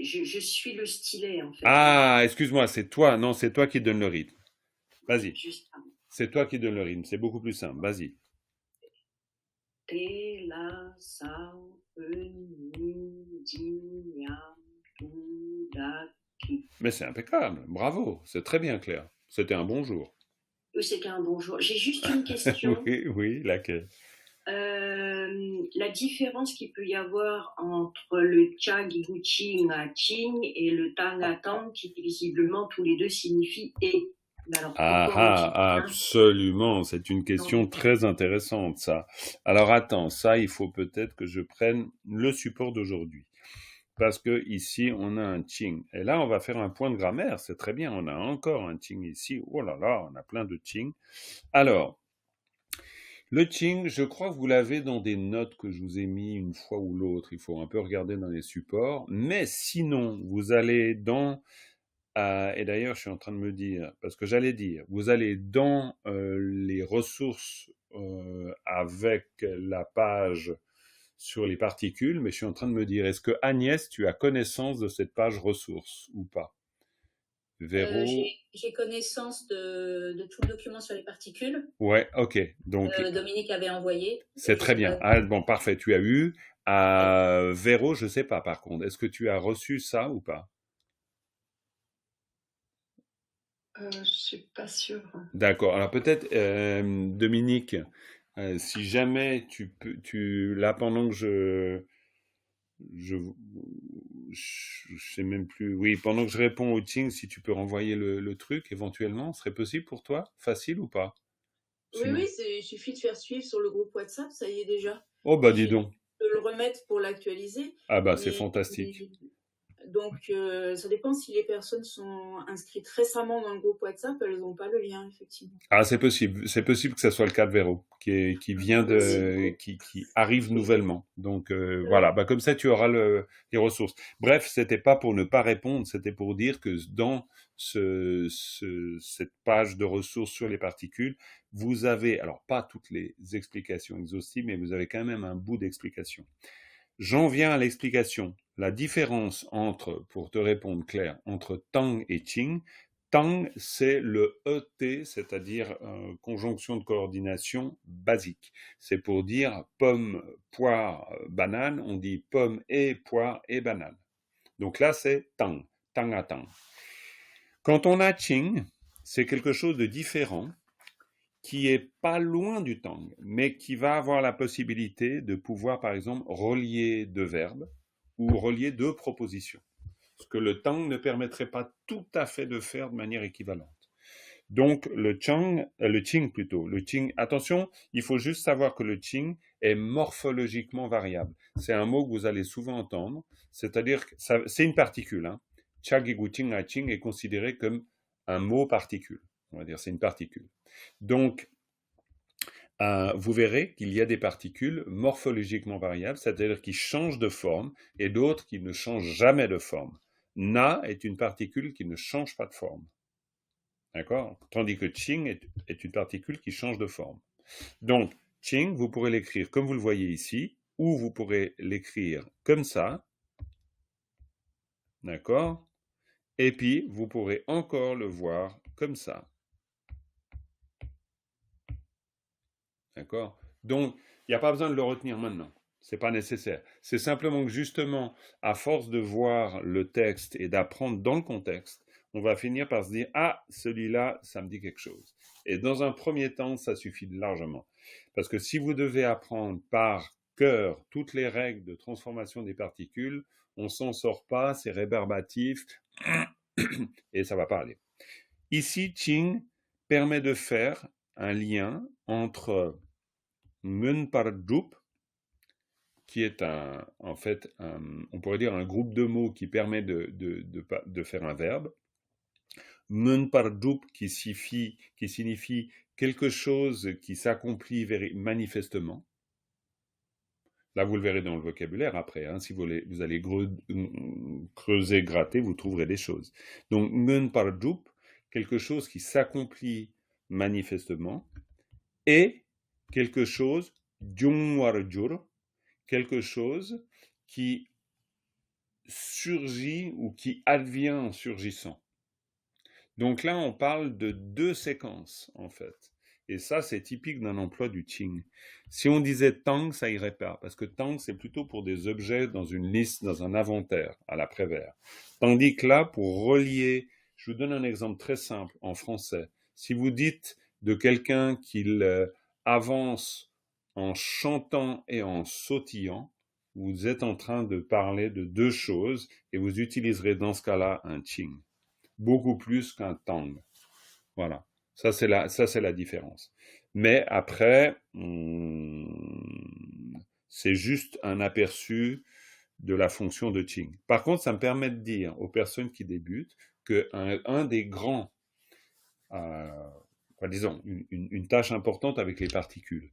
je suis le stylet, en fait. Ah, excuse-moi, c'est toi. Non, c'est toi qui donne le rythme. Vas-y. Juste avant. C'est toi qui donne le rythme. C'est beaucoup plus simple. Vas-y. Te, la, sa, ni, di, nyam, tu, da, Mais c'est impeccable, bravo, c'est très bien clair. C'était un bon jour. Oui, c'était un bon jour. J'ai juste une question. Oui, oui, laquelle? La différence qu'il peut y avoir entre le Chag à Ching et le Tang à Tang, qui visiblement tous les deux signifient et. Mais alors Ah pourquoi on dit ah, un absolument, c'est une dans question le très intéressante, ça. Alors attends, ça, il faut peut-être que je prenne le support d'aujourd'hui. Parce que ici, on a un Qing. Et là, on va faire un point de grammaire, c'est très bien. On a encore un Qing ici. Oh là là, on a plein de Qing. Alors, le Qing, je crois que vous l'avez dans des notes que je vous ai mis une fois ou l'autre. Il faut un peu regarder dans les supports. Mais sinon, vous allez dans et d'ailleurs, je suis en train de me dire, parce que j'allais dire, vous allez dans les ressources avec la page sur les particules, mais je suis en train de me dire, est-ce que Agnès, tu as connaissance de cette page ressources ou pas? Véro? J'ai connaissance de tout le document sur les particules Ouais, ok. Donc, que Dominique avait envoyé. c'est Je très sais bien. pas. Ah, bon, parfait, tu as eu. Véro, je sais pas par contre. Est-ce que tu as reçu ça ou pas? Je suis pas sûre. D'accord. Alors peut-être, Dominique, si jamais là pendant que je, je sais même plus, oui, pendant que je réponds au Ting, si tu peux renvoyer le truc éventuellement, ce serait possible pour toi? Facile ou pas? Oui, oui, Sinon. il suffit de faire suivre sur le groupe WhatsApp, ça y est déjà. Oh bah Il dis suffit donc. de le remettre pour l'actualiser. Ah bah c'est Mais fantastique. donc, ça dépend si les personnes sont inscrites récemment dans le groupe WhatsApp, elles n'ont pas le lien, effectivement. Ah, c'est possible. C'est possible que ce soit le cas de Véro, qui vient qui arrive nouvellement. Donc voilà. Bah comme ça, tu auras les ressources. Bref, c'était pas pour ne pas répondre, c'était pour dire que dans cette page de ressources sur les particules, vous avez, alors pas toutes les explications exhaustives, mais vous avez quand même un bout d'explication. J'en viens à l'explication. La différence entre, pour te répondre clair, entre Tang et Qing. Tang, c'est le ET, c'est-à-dire conjonction de coordination basique. C'est pour dire pomme, poire, banane. On dit pomme et poire et banane. Donc là, c'est Tang, Tang à Tang. Quand on a Qing, c'est quelque chose de différent qui est pas loin du Tang, mais qui va avoir la possibilité de pouvoir, par exemple, relier deux verbes ou relier deux propositions. Ce que le Tang ne permettrait pas tout à fait de faire de manière équivalente. Donc, le Qing plutôt. Le Qing, attention, il faut juste savoir que le Qing est morphologiquement variable. C'est un mot que vous allez souvent entendre, c'est-à-dire que c'est une particule. Hein. Chagiguching Ching est considéré comme un mot particule. On va dire, c'est une particule. Donc, vous verrez qu'il y a des particules morphologiquement variables, c'est-à-dire qui changent de forme, et d'autres qui ne changent jamais de forme. Na est une particule qui ne change pas de forme. D'accord? Tandis que Qing est une particule qui change de forme. Donc, Qing, vous pourrez l'écrire comme vous le voyez ici, ou vous pourrez l'écrire comme ça. D'accord? Et puis, vous pourrez encore le voir comme ça. D'accord? Donc, il n'y a pas besoin de le retenir maintenant. C'est pas nécessaire. C'est simplement que justement, à force de voir le texte et d'apprendre dans le contexte, on va finir par se dire, ah, celui-là, ça me dit quelque chose. Et dans un premier temps, ça suffit largement. Parce que si vous devez apprendre par cœur toutes les règles de transformation des particules, on s'en sort pas, c'est rébarbatif, et ça va pas aller. Ici, Qing permet de faire un lien entre Munparjup, qui est en fait, on pourrait dire un groupe de mots qui permet de faire un verbe. Munparjup qui signifie quelque chose qui s'accomplit manifestement. Là, vous le verrez dans le vocabulaire après. Hein, si vous allez creuser, gratter, vous trouverez des choses. Donc, Munparjup, quelque chose qui s'accomplit manifestement, et quelque chose, Jungwarjur, quelque chose qui surgit ou qui advient en surgissant. Donc là, on parle de deux séquences, en fait. Et ça, c'est typique d'un emploi du Qing. Si on disait tang, ça irait pas, parce que tang, c'est plutôt pour des objets dans une liste, dans un inventaire, à l'après-vert. Tandis que là, pour relier, je vous donne un exemple très simple en français. Si vous dites de quelqu'un qu'il avance en chantant et en sautillant, vous êtes en train de parler de deux choses et vous utiliserez dans ce cas-là un Qing. Beaucoup plus qu'un tang. Voilà. Ça, c'est la différence. Mais après, c'est juste un aperçu de la fonction de Qing. Par contre, ça me permet de dire aux personnes qui débutent qu'un des grands, disons, une tâche importante avec les particules.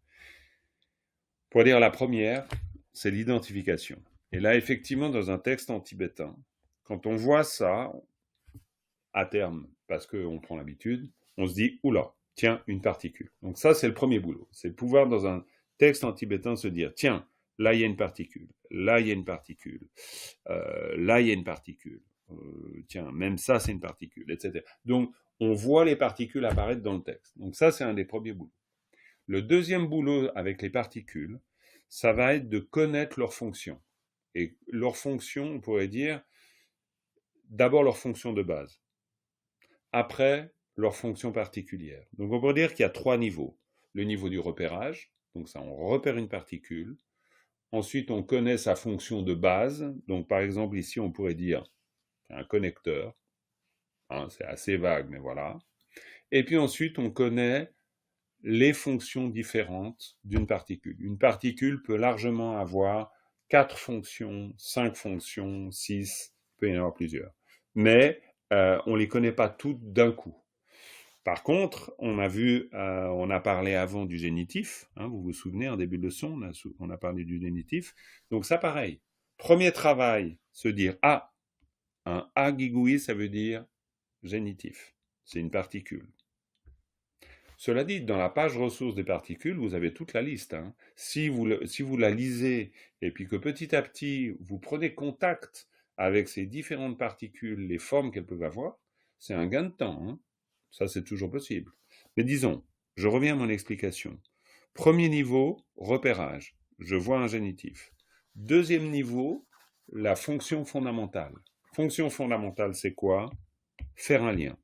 Pour dire la première, c'est l'identification. Et là, effectivement, dans un texte en tibétain, quand on voit ça, à terme, parce qu'on prend l'habitude, on se dit, oula, tiens, une particule. Donc ça, c'est le premier boulot. C'est pouvoir, dans un texte en tibétain, se dire, tiens, là, il y a une particule, là, il y a une particule, là, il y a une particule, tiens, même ça, c'est une particule, etc. Donc, on voit les particules apparaître dans le texte. Donc ça, c'est un des premiers boulots. Le deuxième boulot avec les particules, ça va être de connaître leurs fonctions. Et leurs fonctions, on pourrait dire, d'abord leur fonction de base. Après, leur fonction particulière. Donc on pourrait dire qu'il y a trois niveaux. Le niveau du repérage, donc ça on repère une particule. Ensuite on connaît sa fonction de base. Donc par exemple ici on pourrait dire un connecteur. C'est assez vague mais voilà. Et puis ensuite on connaît les fonctions différentes d'une particule. Une particule peut largement avoir 4 fonctions, 5 fonctions, 6, il peut y en avoir plusieurs. Mais on ne les connaît pas toutes d'un coup. Par contre, on a parlé avant du génitif, vous vous souvenez, en début de leçon, on a parlé du génitif. Donc ça, pareil. Premier travail, se dire, un A gigui, ça veut dire génitif. C'est une particule. Cela dit, dans la page ressources des particules, vous avez toute la liste. Si vous la lisez, et puis que petit à petit, vous prenez contact avec ces différentes particules, les formes qu'elles peuvent avoir, c'est un gain de temps. Ça, c'est toujours possible. Mais disons, je reviens à mon explication. Premier niveau, repérage. Je vois un génitif. Deuxième niveau, la fonction fondamentale. Fonction fondamentale, c'est quoi? Faire un lien.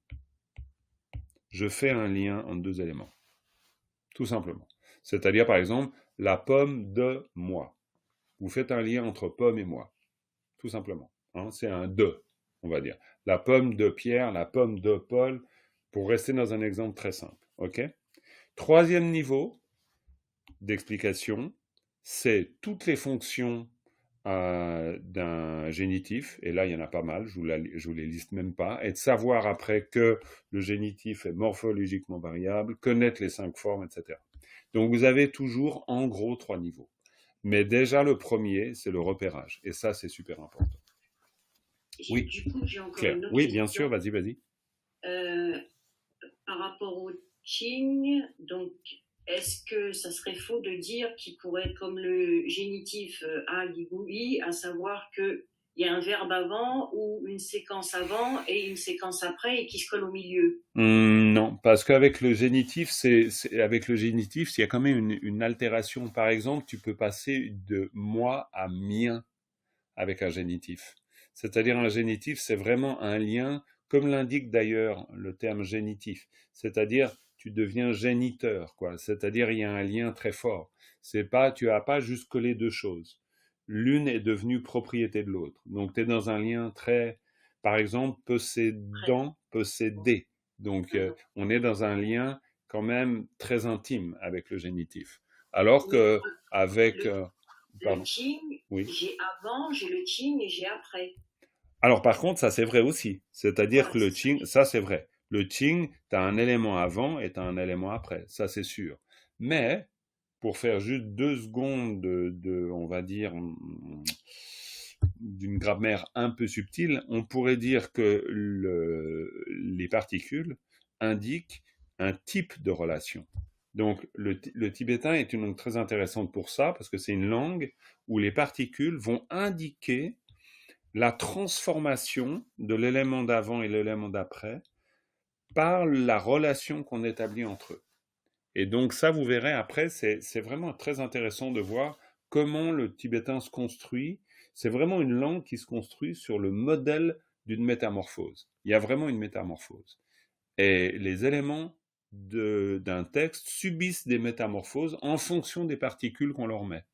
Je fais un lien entre deux éléments. Tout simplement. C'est-à-dire, par exemple, la pomme de moi. Vous faites un lien entre pomme et moi. Tout simplement. C'est un de, on va dire. La pomme de Pierre, la pomme de Paul, pour rester dans un exemple très simple. Ok? Troisième niveau d'explication, c'est toutes les fonctions d'un génitif, et là il y en a pas mal, je vous les liste même pas, et de savoir après que le génitif est morphologiquement variable, connaître les 5 formes, etc. Donc vous avez toujours en gros 3 niveaux. Mais déjà le premier, c'est le repérage, et ça c'est super important. Oui, du coup, j'ai encore Claire. une autre Oui, question. bien sûr, vas-y. Par rapport au Qing, donc est-ce que ça serait faux de dire qu'il pourrait être comme le génitif a gigui, à savoir qu'il y a un verbe avant ou une séquence avant et une séquence après et qui se colle au milieu? Non, parce qu'avec le génitif, avec le génitif, il y a quand même une altération. Par exemple, tu peux passer de moi à mien avec un génitif. C'est-à-dire un génitif, c'est vraiment un lien, comme l'indique d'ailleurs le terme génitif. C'est-à-dire tu deviens géniteur, quoi. C'est-à-dire il y a un lien très fort. Tu as pas juste collé deux choses. L'une est devenue propriété de l'autre. Donc tu es dans un lien très, par exemple, possédant, possédé. Donc on est dans un lien quand même très intime avec le génitif. Alors que avec le Qing, oui. J'ai avant, j'ai le Qing et j'ai après. Alors par contre, ça c'est vrai aussi. C'est-à-dire que le Qing, ça c'est vrai. Le Qing, tu as un élément avant et tu as un élément après. Ça c'est sûr. Mais, pour faire juste 2 secondes de on va dire, d'une grammaire un peu subtile, on pourrait dire que les particules indiquent un type de relation. Donc le tibétain est une langue très intéressante pour ça, parce que c'est une langue où les particules vont indiquer la transformation de l'élément d'avant et l'élément d'après par la relation qu'on établit entre eux. Et donc ça, vous verrez après, c'est vraiment très intéressant de voir comment le tibétain se construit. C'est vraiment une langue qui se construit sur le modèle d'une métamorphose. Il y a vraiment une métamorphose. Et les éléments d'un texte subissent des métamorphoses en fonction des particules qu'on leur met.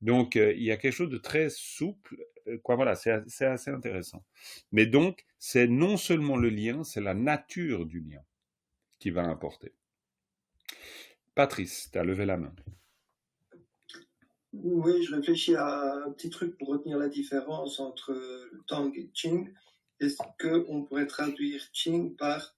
Donc, il y a quelque chose de très souple. Voilà, c'est assez intéressant. Mais donc, c'est non seulement le lien, c'est la nature du lien qui va importer. Patrice, tu as levé la main. Oui, je réfléchis à un petit truc pour retenir la différence entre le Tang et Ching. Est-ce qu'on pourrait traduire Ching par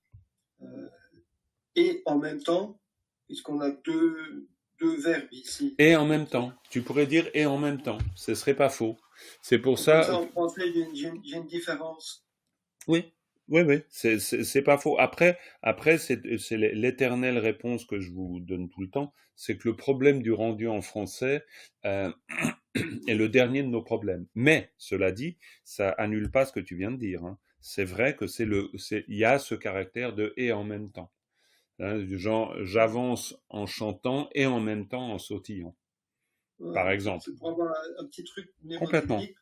et en même temps, puisqu'on a deux verbes ici. Et en même temps. Tu pourrais dire et en même temps. Ce serait pas faux. C'est pour Comme ça. ça, en français, j'ai une différence. Oui. C'est pas faux. Après, c'est l'éternelle réponse que je vous donne tout le temps, c'est que le problème du rendu en français est le dernier de nos problèmes. Mais, cela dit, ça annule pas ce que tu viens de dire, hein. C'est vrai que il y a ce caractère de et en même temps. Hein, du genre, j'avance en chantant et en même temps en sautillant, par exemple. C'est pour avoir un petit truc Complètement. qui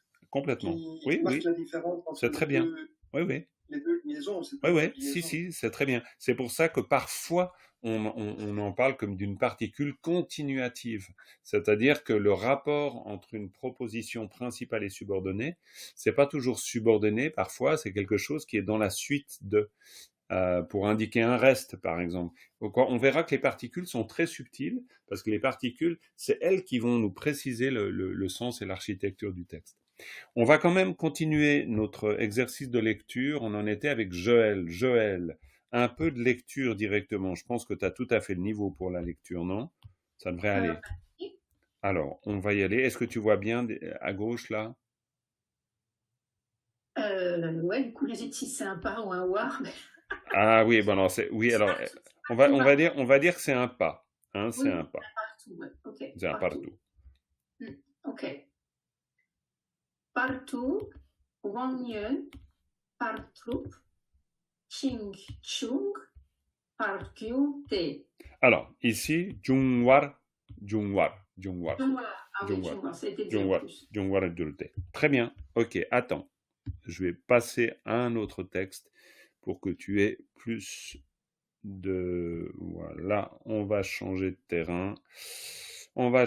marque la différence entre c'est très bien. Oui. Les deux liaisons. Oui, si, c'est très bien. C'est pour ça que parfois, on en parle comme d'une particule continuative. C'est-à-dire que le rapport entre une proposition principale et subordonnée, c'est pas toujours subordonné, parfois, c'est quelque chose qui est dans la suite de, pour indiquer un reste, par exemple. Donc, on verra que les particules sont très subtiles, parce que les particules, c'est elles qui vont nous préciser le sens et l'architecture du texte. On va quand même continuer notre exercice de lecture. On en était avec Joël. Joël, un peu de lecture directement. Je pense que tu as tout à fait le niveau pour la lecture, non? Ça devrait aller. Alors, on va y aller. Est-ce que tu vois bien à gauche, là? Ouais, du coup, j'hésite si c'est un pas ou un war. Ah oui, bon, alors, on va dire que c'est un pas. Hein, c'est un pas. Partout, ouais. Okay. C'est un partout. Ok. Partout, Wang-Yun, Partrup, Ching Chung, Parkyu-Te. Alors, ici, Jungwar. Ah oui, Jungwar, ça a été dit en plus. Jungwar adulte. Très bien. Ok, attends. Je vais passer à un autre texte pour que tu aies plus de... Voilà, on va changer de terrain. On va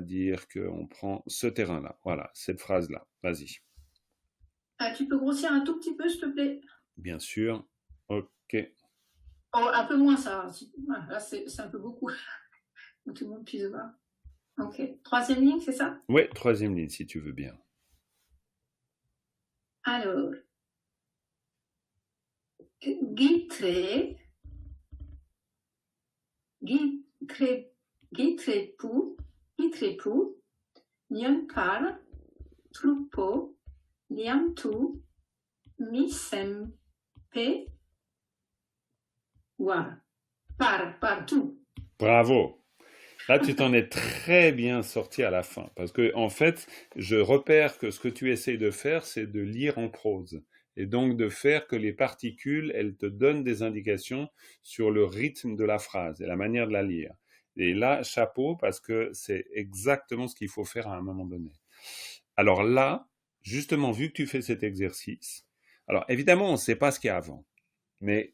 dire qu'on prend ce terrain-là. Voilà, cette phrase-là. Vas-y. Tu peux grossir un tout petit peu, s'il te plaît? Bien sûr. Ok. Oh, un peu moins, ça. Là, c'est un peu beaucoup. Tout le monde puisse voir. Ok. 3e ligne, c'est ça? Oui, 3e ligne, si tu veux bien. Alors. Gitrepu, Nyankar, Trupo, Nyamtu, Misempe, War. Partout. Bravo. Là, tu t'en es très bien sorti à la fin. Parce que, en fait, je repère que ce que tu essayes de faire, c'est de lire en prose. Et donc de faire que les particules, elles te donnent des indications sur le rythme de la phrase et la manière de la lire. Et là, chapeau, parce que c'est exactement ce qu'il faut faire à un moment donné. Alors là, justement, vu que tu fais cet exercice, alors évidemment, on ne sait pas ce qu'il y a avant, mais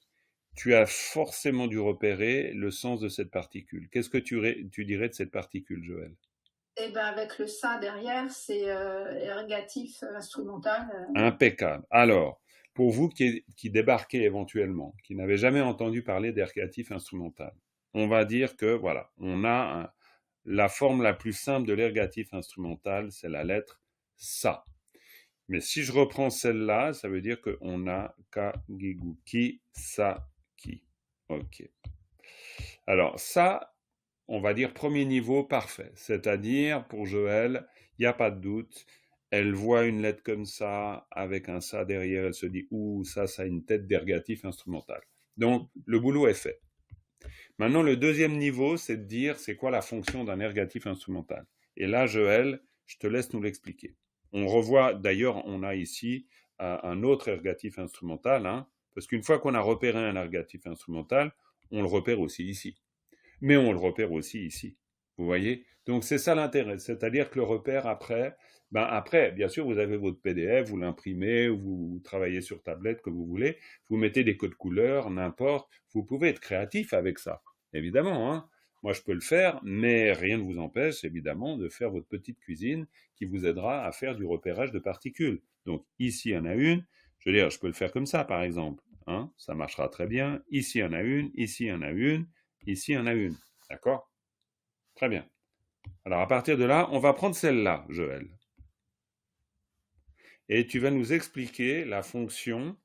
tu as forcément dû repérer le sens de cette particule. Qu'est-ce que tu dirais de cette particule, Joël? Eh ben, avec le ça derrière, c'est ergatif instrumental. Impeccable. Alors, pour vous qui débarquez éventuellement, qui n'avez jamais entendu parler d'ergatif instrumental, on va dire que, voilà, on a la forme la plus simple de l'ergatif instrumental, c'est la lettre sa. Mais si je reprends celle-là, ça veut dire qu'on a ka, gigu, ki, sa, ki. Ok. Alors, ça, on va dire premier niveau parfait. C'est-à-dire, pour Joël, il n'y a pas de doute, elle voit une lettre comme ça, avec un ça derrière, elle se dit « Ouh, ça a une tête d'ergatif instrumental ». Donc, le boulot est fait. Maintenant, le deuxième niveau, c'est de dire c'est quoi la fonction d'un ergatif instrumental. Et là, Joël, je te laisse nous l'expliquer. On revoit, d'ailleurs, on a ici un autre ergatif instrumental, hein, parce qu'une fois qu'on a repéré un ergatif instrumental, on le repère aussi ici. Mais on le repère aussi ici. Vous voyez? Donc c'est ça l'intérêt. C'est-à-dire que le repère après, après, bien sûr, vous avez votre PDF, vous l'imprimez, vous travaillez sur tablette comme vous voulez, vous mettez des codes couleurs, n'importe. Vous pouvez être créatif avec ça, évidemment, hein. Moi, je peux le faire, mais rien ne vous empêche, évidemment, de faire votre petite cuisine qui vous aidera à faire du repérage de particules. Donc, ici, il y en a une. Je veux dire, je peux le faire comme ça, par exemple. Hein, ça marchera très bien. Ici, il y en a une. Ici, il y en a une. Ici, il y en a une. D'accord? Très bien. Alors, à partir de là, on va prendre celle-là, Joël. Et tu vas nous expliquer la fonction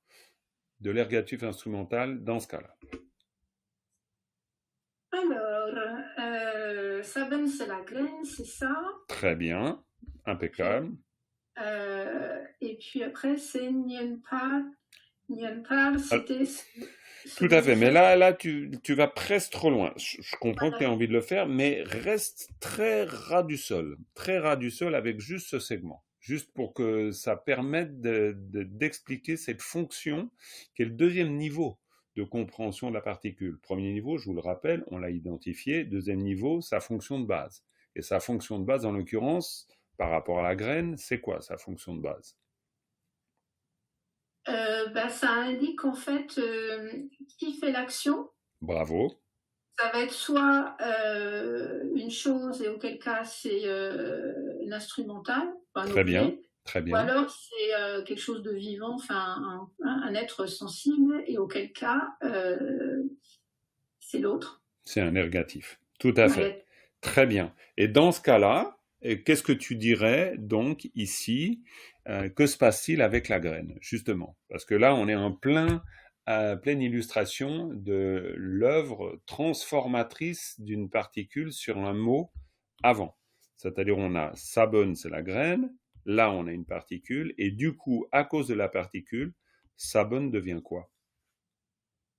de l'ergatif instrumental dans ce cas-là. Alors, Saben, c'est la graine, c'est ça. Très bien. Impeccable. Et puis après, c'est Nyenpar. Nyenpar, c'était... Tout à fait, mais là tu vas presque trop loin. Je comprends que tu as envie de le faire, mais reste très ras du sol avec juste ce segment, juste pour que ça permette d'expliquer cette fonction qui est le deuxième niveau de compréhension de la particule. Premier niveau, je vous le rappelle, on l'a identifié. Deuxième niveau, sa fonction de base. Et sa fonction de base, en l'occurrence, par rapport à la graine, c'est quoi sa fonction de base? Ça indique en fait qui fait l'action. Bravo. Ça va être soit une chose, et auquel cas c'est l'instrumental, Très bien, très bien. ou alors c'est quelque chose de vivant, enfin un être sensible, et auquel cas c'est l'autre. C'est un ergatif, tout à fait. Très bien. Et dans ce cas-là, qu'est-ce que tu dirais donc ici? Que se passe-t-il avec la graine, justement? Parce que là, on est en pleine illustration de l'œuvre transformatrice d'une particule sur un mot avant. C'est-à-dire, on a Sabon, c'est la graine, là, on a une particule, et du coup, à cause de la particule, Sabon devient quoi?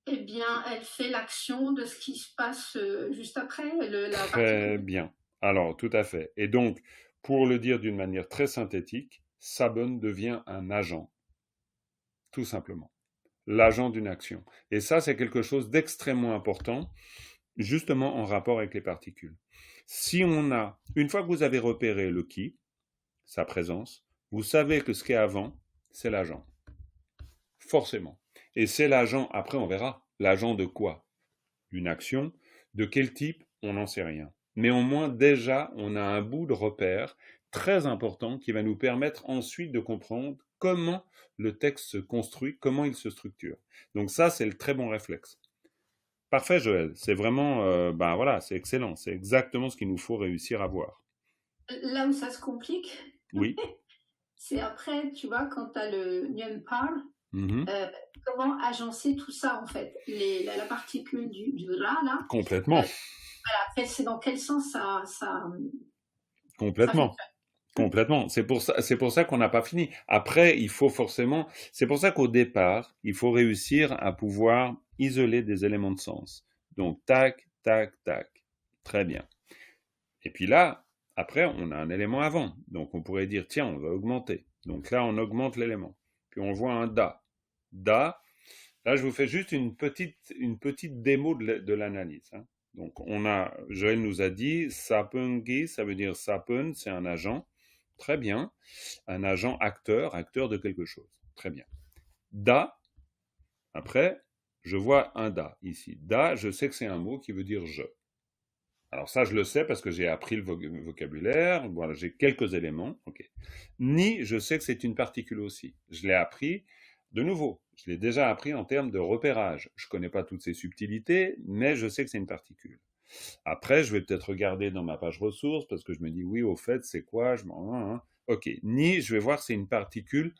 Eh bien, elle fait l'action de ce qui se passe juste après. Très bien. Alors, tout à fait. Et donc, pour le dire d'une manière très synthétique, Sabon devient un agent, tout simplement. L'agent d'une action. Et ça, c'est quelque chose d'extrêmement important, justement en rapport avec les particules. Si on a, une fois que vous avez repéré le qui, sa présence, vous savez que ce qui est avant, c'est l'agent. Forcément. Et c'est l'agent, après on verra, l'agent de quoi? D'une action. De quel type? On n'en sait rien. Mais au moins, déjà, on a un bout de repère très important qui va nous permettre ensuite de comprendre comment le texte se construit, comment il se structure. Donc ça, c'est le très bon réflexe. Parfait, Joël. C'est vraiment, voilà, c'est excellent. C'est exactement ce qu'il nous faut réussir à voir. Là où ça se complique, oui. C'est après, tu vois, quand tu as le Nyenpar, comment agencer tout ça, en fait. La particule du Ra, là. Complètement. Voilà, c'est dans quel sens ça Complètement. Complètement. C'est pour ça qu'on n'a pas fini. Après, il faut forcément, c'est pour ça qu'au départ, il faut réussir à pouvoir isoler des éléments de sens. Donc, tac, tac, tac. Très bien. Et puis là, après, on a un élément avant. Donc, on pourrait dire, tiens, on va augmenter. Donc là, on augmente l'élément. Puis on voit un da. Da. Là, je vous fais juste une petite démo de l'analyse. Hein. Donc, Joël nous a dit, sapungi, ça veut dire sapun, c'est un agent. Très bien. Un agent acteur de quelque chose. Très bien. Da, après, je vois un da ici. Da, je sais que c'est un mot qui veut dire je. Alors ça, je le sais parce que j'ai appris le vocabulaire. Voilà, j'ai quelques éléments. Okay. Ni, je sais que c'est une particule aussi. Je l'ai appris de nouveau. Je l'ai déjà appris en termes de repérage. Je ne connais pas toutes ces subtilités, mais je sais que c'est une particule. Après, je vais peut-être regarder dans ma page ressources parce que je me dis, oui, au fait, c'est quoi? Ok. Ni, je vais voir c'est une particule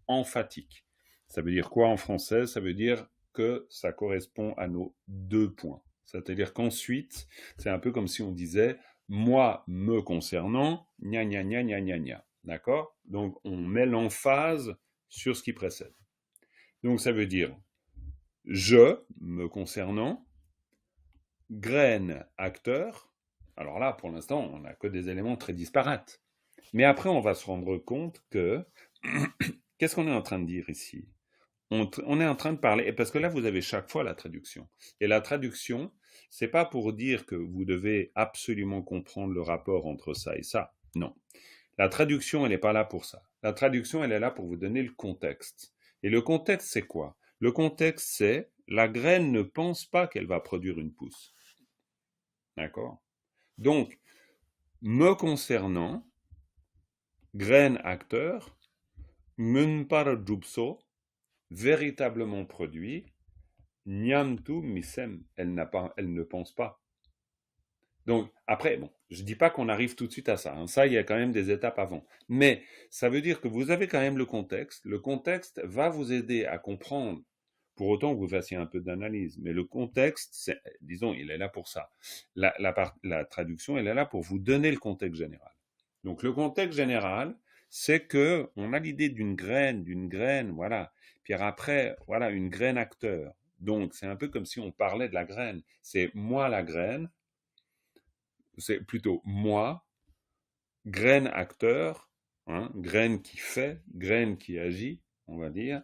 emphatique. Ça veut dire quoi en français? Ça veut dire que ça correspond à nos 2 points. C'est-à-dire qu'ensuite, c'est un peu comme si on disait « moi, me concernant, gna gna gna gna gna gna ». D'accord? Donc, on met l'emphase sur ce qui précède. Donc, ça veut dire « je, me concernant », graine, acteur. Alors là, pour l'instant, on n'a que des éléments très disparates. Mais après, on va se rendre compte que... Qu'est-ce qu'on est en train de dire ici? on est en train de parler, parce que là, vous avez chaque fois la traduction. Et la traduction, c'est pas pour dire que vous devez absolument comprendre le rapport entre ça et ça. Non. La traduction, elle n'est pas là pour ça. La traduction, elle est là pour vous donner le contexte. Et le contexte, c'est quoi? Le contexte, c'est la graine ne pense pas qu'elle va produire une pousse. D'accord? Donc, me concernant, graine acteur, munpar jupso, véritablement produit, nyamtu misem, elle ne pense pas. Donc, après, bon, je dis pas qu'on arrive tout de suite à ça. Hein. Ça, il y a quand même des étapes avant. Mais ça veut dire que vous avez quand même le contexte. Le contexte va vous aider à comprendre, pour autant que vous fassiez un peu d'analyse. Mais le contexte, disons, il est là pour ça. La traduction, elle est là pour vous donner le contexte général. Donc, le contexte général, c'est que on a l'idée d'une graine, voilà. Puis après, voilà, une graine acteur. Donc, c'est un peu comme si on parlait de la graine. C'est moi la graine. C'est plutôt moi, graine acteur, hein, graine qui fait, graine qui agit, on va dire.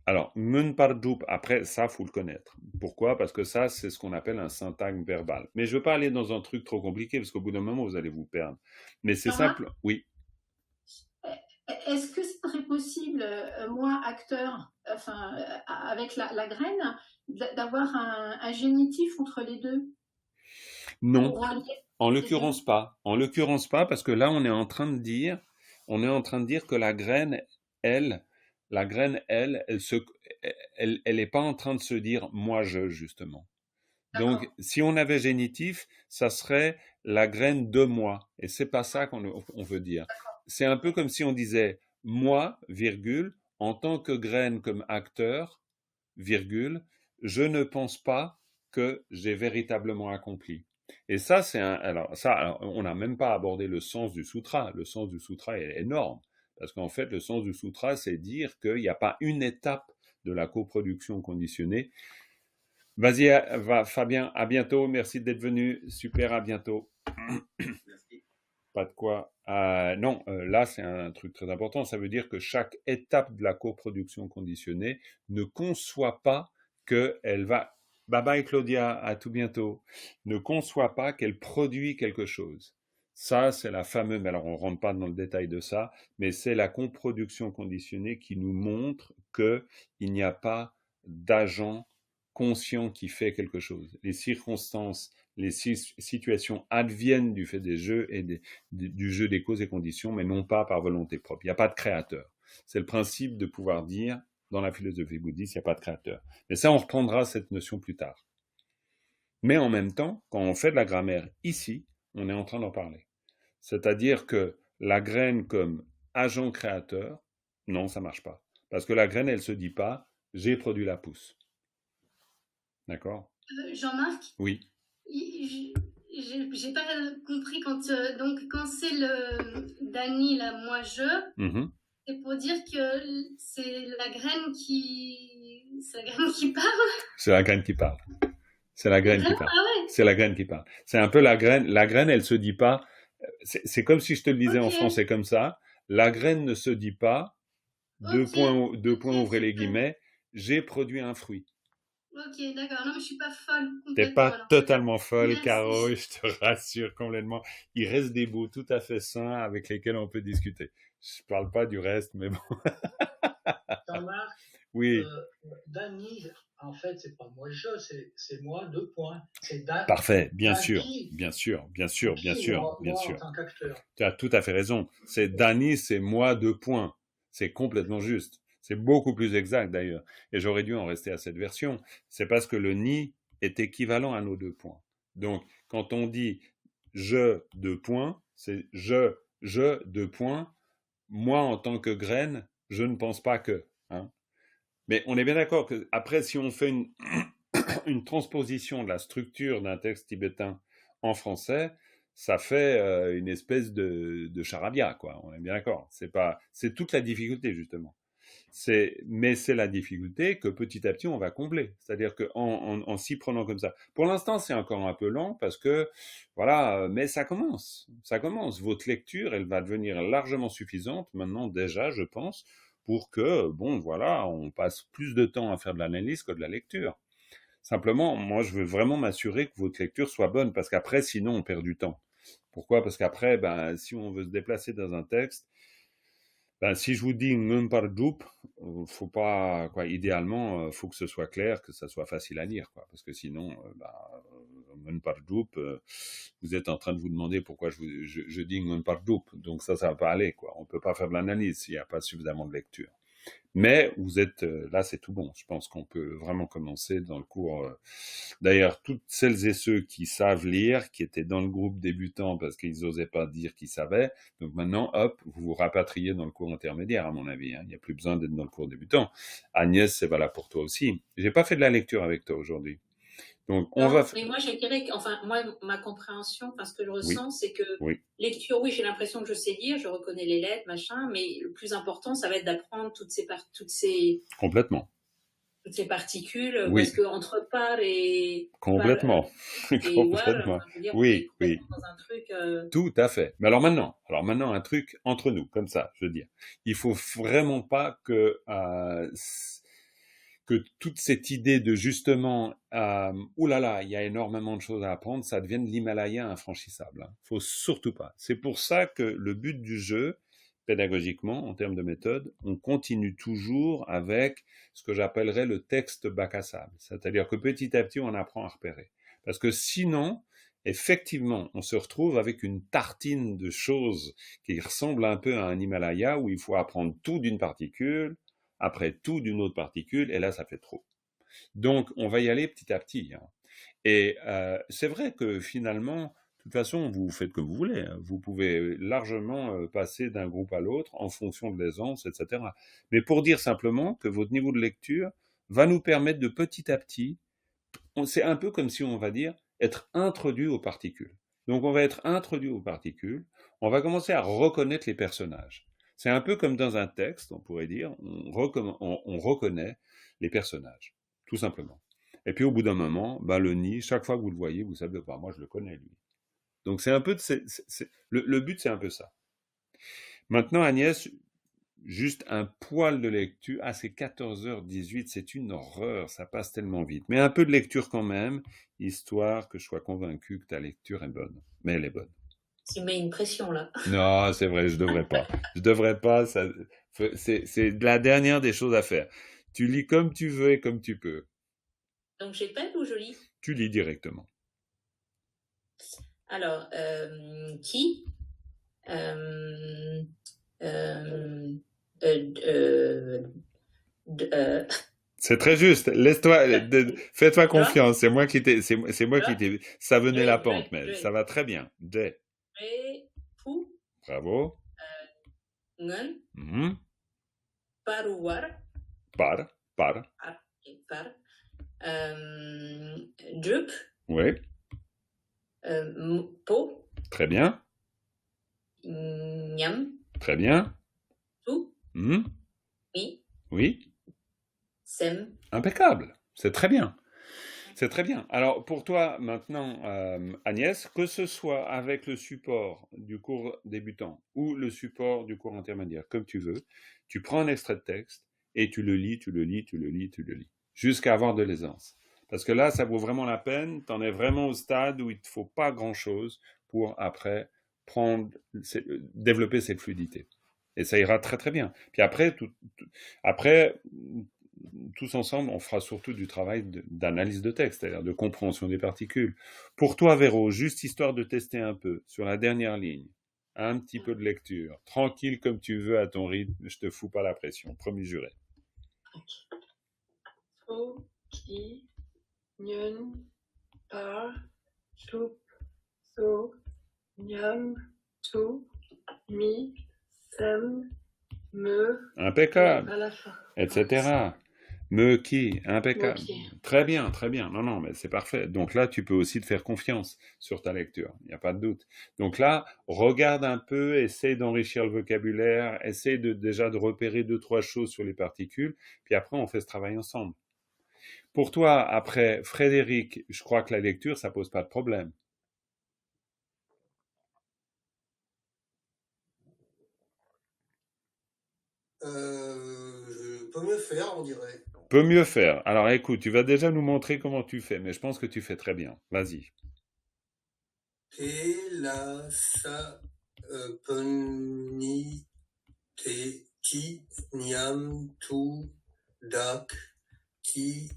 Alors, munpardup, après, ça, faut le connaître. Pourquoi? Parce que ça, c'est ce qu'on appelle un syntagme verbal. Mais je ne veux pas aller dans un truc trop compliqué, parce qu'au bout d'un moment, vous allez vous perdre. Mais c'est simple, oui. Est-ce que ce serait possible, moi, acteur, enfin, avec la graine, d'avoir un génitif entre les deux? Non. En l'occurrence pas. En l'occurrence pas, parce que là, on est en train de dire que la graine, elle est pas en train de se dire moi je, justement. Donc, si on avait génitif, ça serait la graine de moi. Et c'est pas ça qu'on veut dire. C'est un peu comme si on disait moi, virgule, en tant que graine comme acteur, virgule, je ne pense pas que j'ai véritablement accompli. Et ça, on n'a même pas abordé le sens du sutra. Le sens du sutra est énorme. Parce qu'en fait, le sens du sutra, c'est dire qu'il n'y a pas une étape de la coproduction conditionnée. Vas-y, Fabien, à bientôt. Merci d'être venu. Super, à bientôt. Merci. Pas de quoi. Non, là, c'est un truc très important. Ça veut dire que chaque étape de la coproduction conditionnée ne conçoit pas qu'elle va... Bye bye Claudia, à tout bientôt. Ne conçoit pas qu'elle produit quelque chose. Ça, c'est la fameuse... Mais alors, on ne rentre pas dans le détail de ça, mais c'est la coproduction conditionnée qui nous montre qu'il n'y a pas d'agent conscient qui fait quelque chose. Les circonstances, les situations adviennent du fait des jeux et du jeu des causes et conditions, mais non pas par volonté propre. Il n'y a pas de créateur. C'est le principe de pouvoir dire, dans la philosophie bouddhiste, il n'y a pas de créateur. Mais ça, on reprendra cette notion plus tard. Mais en même temps, quand on fait de la grammaire ici, on est en train d'en parler. C'est-à-dire que la graine comme agent créateur, non, ça marche pas. Parce que la graine, elle se dit pas, j'ai produit la pousse. D'accord? Jean-Marc? Oui. J'ai pas compris quand c'est le Dani, là, moi je, c'est pour dire que c'est la graine qui parle. C'est la graine qui parle. C'est la graine qui parle. Ah ouais. C'est la graine qui parle. C'est un peu la graine. La graine, elle se dit pas. C'est comme si je te le disais en français comme ça. La graine ne se dit pas. Deux points, ouvrez les guillemets. J'ai produit un fruit. Ok, d'accord. Non, mais je suis pas folle. T'es pas alors. totalement folle, Merci. Caro, je te rassure complètement. Il reste des bouts tout à fait sains avec lesquels on peut discuter. Je parle pas du reste, mais bon. Jean-Marc, oui. Dani, en fait, c'est pas moi je, c'est moi, 2 points. C'est Dani. Parfait, bien Dani. sûr, bien sûr. Moi, en tant qu'acteur. Tu as tout à fait raison. C'est Dani, c'est moi, 2 points. C'est complètement juste. C'est beaucoup plus exact d'ailleurs. Et j'aurais dû en rester à cette version. C'est parce que le ni est équivalent à nos 2 points. Donc, quand on dit je, 2 points, c'est je, 2 points. Moi, en tant que graine, je ne pense pas que. Hein. Mais on est bien d'accord que après, si on fait une transposition de la structure d'un texte tibétain en français, ça fait une espèce de charabia, quoi. On est bien d'accord. C'est toute la difficulté, justement. Mais c'est la difficulté que petit à petit on va combler. C'est-à-dire qu'en s'y prenant comme ça. Pour l'instant, c'est encore un peu lent parce que, voilà, mais ça commence. Ça commence. Votre lecture, elle va devenir largement suffisante maintenant déjà, je pense, pour que, bon, voilà, on passe plus de temps à faire de l'analyse que de la lecture. Simplement, moi, je veux vraiment m'assurer que votre lecture soit bonne, parce qu'après, sinon, on perd du temps. Pourquoi? Parce qu'après, ben, si on veut se déplacer dans un texte, ben, si je vous dis Ngun par Jup, faut pas, quoi, idéalement, faut que ce soit clair, que ça soit facile à lire, quoi, parce que sinon, Ngun par Jup, vous êtes en train de vous demander pourquoi je dis Ngun par Jup, donc ça va pas aller, quoi. On peut pas faire de l'analyse s'il n'y a pas suffisamment de lecture. Mais vous êtes là, c'est tout bon. Je pense qu'on peut vraiment commencer dans le cours. D'ailleurs, toutes celles et ceux qui savent lire, qui étaient dans le groupe débutant parce qu'ils n'osaient pas dire qu'ils savaient, donc maintenant, hop, vous vous rapatriez dans le cours intermédiaire, à mon avis. Il n'y a plus besoin d'être dans le cours débutant. Agnès, c'est valable pour toi aussi. J'ai pas fait de la lecture avec toi aujourd'hui. Donc, mais moi, je dirais que, ma compréhension, ce que je ressens, c'est que lecture, oui, j'ai l'impression que je sais lire, je reconnais les lettres, machin, mais le plus important, ça va être d'apprendre Complètement. Toutes ces particules, parce que entre par et complètement, complètement. Oui. Dans un truc. Tout à fait. Mais alors maintenant, un truc entre nous, comme ça, je veux dire. Il faut vraiment pas que toute cette idée de justement, oulala, il y a énormément de choses à apprendre, ça devienne l'Himalaya infranchissable. Faut surtout pas. C'est pour ça que le but du jeu, pédagogiquement, en termes de méthode, on continue toujours avec ce que j'appellerais le texte bac à sable. C'est-à-dire que petit à petit, on apprend à repérer. Parce que sinon, effectivement, on se retrouve avec une tartine de choses qui ressemble un peu à un Himalaya où il faut apprendre tout d'une particule, après tout d'une autre particule, et là, ça fait trop. Donc, on va y aller petit à petit. Hein. Et c'est vrai que finalement, de toute façon, vous faites comme vous voulez. Hein. Vous pouvez largement passer d'un groupe à l'autre en fonction de l'aisance, etc. Mais pour dire simplement que votre niveau de lecture va nous permettre de petit à petit, c'est un peu comme si on va dire, être introduit aux particules. Donc, on va être introduit aux particules, on va commencer à reconnaître les personnages. C'est un peu comme dans un texte, on pourrait dire, on reconnaît les personnages, tout simplement. Et puis au bout d'un moment, le nid, chaque fois que vous le voyez, vous savez, moi je le connais lui. Donc c'est un peu, le but c'est un peu ça. Maintenant Agnès, juste un poil de lecture, c'est 14h18, c'est une horreur, ça passe tellement vite. Mais un peu de lecture quand même, histoire que je sois convaincu que ta lecture est bonne. Mais elle est bonne. Tu mets une pression là. Non, c'est vrai, je devrais pas. C'est la dernière des choses à faire. Tu lis comme tu veux et comme tu peux. Donc j'épelle ou je lis? Tu lis directement. Alors, qui C'est très juste. Laisse-toi, fais-toi confiance. C'est moi qui t'ai, ça venait la pente, mais ça va très bien. Pou. Bravo. Ngun. Paruwar. Par. Jup. Oui. Po. Très bien. Nyam. Très bien. Tout. Oui. Oui. Sem. Impeccable. C'est très bien. C'est très bien. Alors, pour toi, maintenant, Agnès, que ce soit avec le support du cours débutant ou le support du cours intermédiaire, comme tu veux, tu prends un extrait de texte et tu le lis, jusqu'à avoir de l'aisance. Parce que là, ça vaut vraiment la peine. Tu en es vraiment au stade où il ne te faut pas grand-chose pour, après, développer cette fluidité. Et ça ira très, très bien. Puis après, tous ensemble, on fera surtout du travail d'analyse de texte, c'est-à-dire de compréhension des particules. Pour toi, Véro, juste histoire de tester un peu, sur la dernière ligne, un petit peu de lecture, tranquille comme tu veux à ton rythme, je te fous pas la pression, promis juré. To, ki, nyun, par, chup, so, nyam, tu, mi, sem, me. Impeccable. Etc. Me qui, impeccable. Très bien. Non, mais c'est parfait. Donc là, tu peux aussi te faire confiance sur ta lecture. Il n'y a pas de doute. Donc là, regarde un peu, essaye d'enrichir le vocabulaire, essaye déjà de repérer 2-3 choses sur les particules, puis après, on fait ce travail ensemble. Pour toi, après, Frédéric, je crois que la lecture, ça pose pas de problème. peut mieux faire, on dirait. Peut mieux faire. Alors écoute, tu vas déjà nous montrer comment tu fais, mais je pense que tu fais très bien. Vas-y. Te la sa peni te ti niam tu dak ki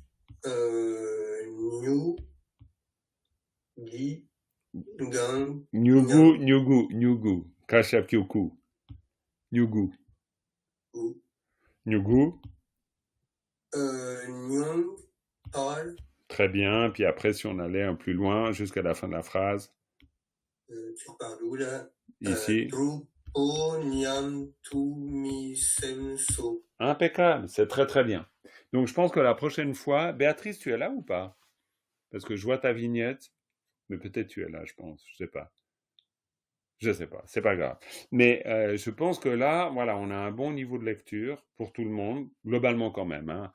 nyu gi gang Nyugu. Kashapkyoku. Nyugu. Nyon parle. Très bien. Puis après, si on allait un plus loin, jusqu'à la fin de la phrase. Tu parles où là? Ici. Drupo niam tu mi semso. Impeccable. C'est très très bien. Donc je pense que la prochaine fois, Béatrice, tu es là ou pas? Parce que je vois ta vignette. Mais peut-être tu es là, je pense. Je sais pas. C'est pas grave. Mais je pense que là, voilà, on a un bon niveau de lecture pour tout le monde, globalement quand même. Hein.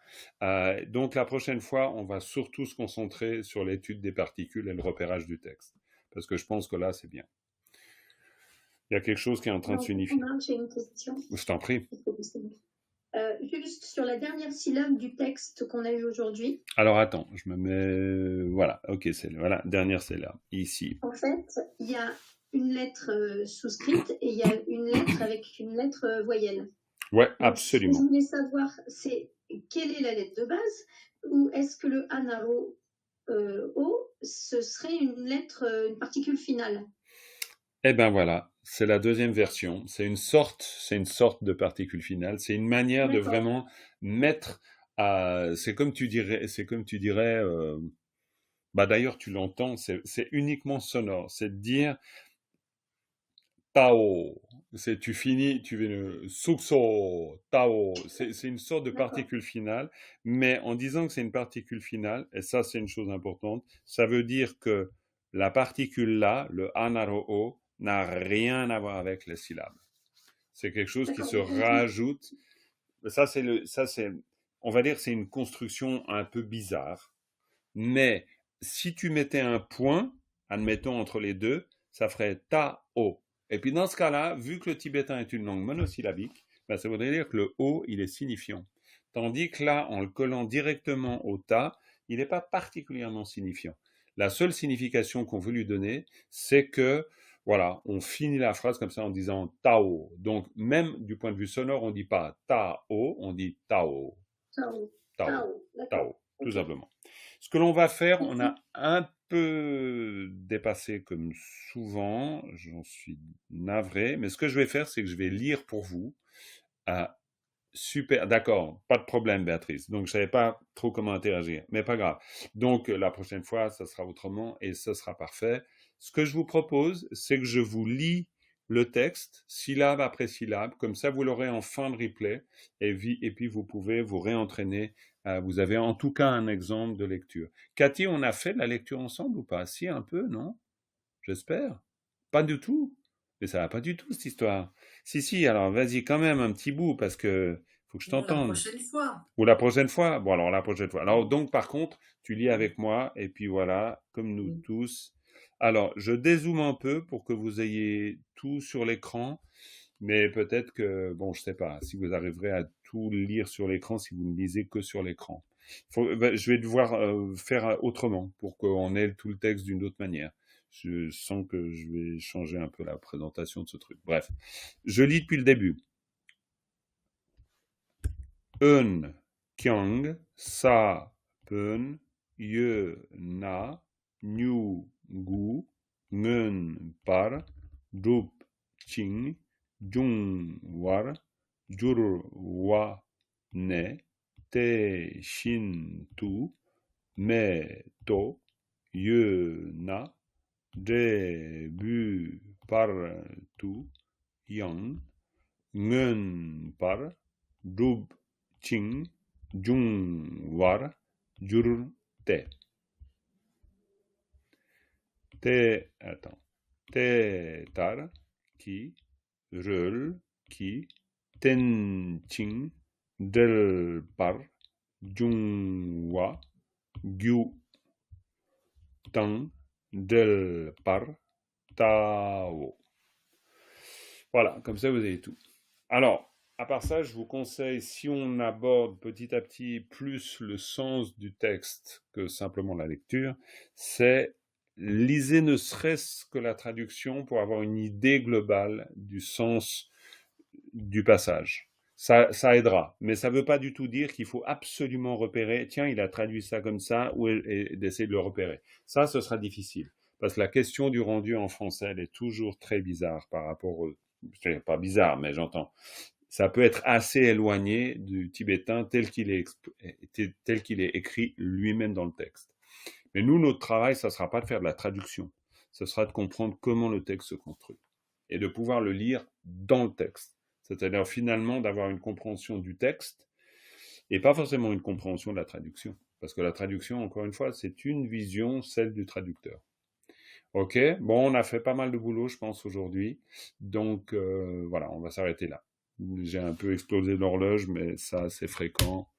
Donc la prochaine fois, on va surtout se concentrer sur l'étude des particules et le repérage du texte. Parce que je pense que là, c'est bien. Il y a quelque chose qui est en train de s'unifier. J'ai une question. Je t'en prie. Juste sur la dernière syllabe du texte qu'on a eu aujourd'hui. Alors attends, je me mets... Voilà, ok, voilà, dernière syllabe, ici. En fait, il y a une lettre souscrite et il y a une lettre avec une lettre voyelle. Ouais, donc, absolument. Ce que je voulais savoir, c'est quelle est la lettre de base, ou est-ce que le anaro O, ce serait une particule finale? Eh ben voilà, c'est la deuxième version. C'est une sorte de particule finale. C'est une manière de vraiment mettre. C'est comme tu dirais. Bah d'ailleurs, tu l'entends. C'est uniquement sonore. C'est de dire Tao. Tu finis, tu viens Sukso, Tao. C'est une sorte de particule finale, mais en disant que c'est une particule finale, et ça c'est une chose importante, ça veut dire que la particule là, le anaro-o, n'a rien à voir avec les syllabes. C'est quelque chose qui se rajoute. Ça c'est, on va dire, c'est une construction un peu bizarre, mais si tu mettais un point, admettons entre les deux, ça ferait ta-o. Et puis dans ce cas-là, vu que le tibétain est une langue monosyllabique, ben ça voudrait dire que le O, il est signifiant. Tandis que là, en le collant directement au ta, il n'est pas particulièrement signifiant. La seule signification qu'on veut lui donner, c'est que, voilà, on finit la phrase comme ça en disant tao. Donc même du point de vue sonore, on ne dit pas tao, on dit tao. Tao, tout simplement. Ce que l'on va faire, on a un peu dépassé comme souvent, j'en suis navré, mais ce que je vais faire, c'est que je vais lire pour vous. Super, d'accord, pas de problème Béatrice. Donc je savais pas trop comment interagir, mais pas grave. Donc la prochaine fois, ça sera autrement et ce sera parfait. Ce que je vous propose, c'est que je vous lis le texte, syllabe après syllabe, comme ça vous l'aurez en fin de replay, et puis vous pouvez vous réentraîner. Vous avez en tout cas un exemple de lecture. Cathy, on a fait la lecture ensemble ou pas? Si, un peu, non? J'espère. Pas du tout. Mais ça va pas du tout, cette histoire. Si, alors vas-y quand même un petit bout, parce que faut que je t'entende. La prochaine fois. Ou la prochaine fois. Bon, alors la prochaine fois. Alors donc, par contre, tu lis avec moi, et puis voilà, comme nous tous. Alors, je dézoome un peu pour que vous ayez tout sur l'écran, mais peut-être que, bon, je sais pas, si vous arriverez à tout lire sur l'écran, si vous ne lisez que sur l'écran. Je vais devoir faire autrement, pour qu'on ait tout le texte d'une autre manière. Je sens que je vais changer un peu la présentation de ce truc. Bref, je lis depuis le début. Un, kyang, sa, pen, ye, na, nyu, gu, ngen, par, drup, ching, jung, war, jur, wa, ne, te, shin, tu, me, to, ye, na, de, bu, par, tu, yang, ngen, par, dub, ching, jung, war, jur, te. Te, tar, ki, rel, ki, ten, ching, del, par, jung, wa, gyu, tang, del, par, tao. Voilà, comme ça vous avez tout. Alors, à part ça, je vous conseille, si on aborde petit à petit plus le sens du texte que simplement la lecture, c'est lisez ne serait-ce que la traduction pour avoir une idée globale du sens du passage. Ça aidera, mais ça ne veut pas du tout dire qu'il faut absolument repérer, tiens, il a traduit ça comme ça, et d'essayer de le repérer. Ça, ce sera difficile, parce que la question du rendu en français, elle est toujours très bizarre par rapport au... Pas bizarre, mais j'entends. Ça peut être assez éloigné du tibétain tel qu'il est écrit lui-même dans le texte. Mais nous, notre travail, ça ne sera pas de faire de la traduction, ce sera de comprendre comment le texte se construit, et de pouvoir le lire dans le texte. C'est-à-dire finalement d'avoir une compréhension du texte et pas forcément une compréhension de la traduction. Parce que la traduction, encore une fois, c'est une vision, celle du traducteur. Ok, bon, on a fait pas mal de boulot, je pense, aujourd'hui. Donc, voilà, on va s'arrêter là. J'ai un peu explosé l'horloge, mais ça, c'est fréquent.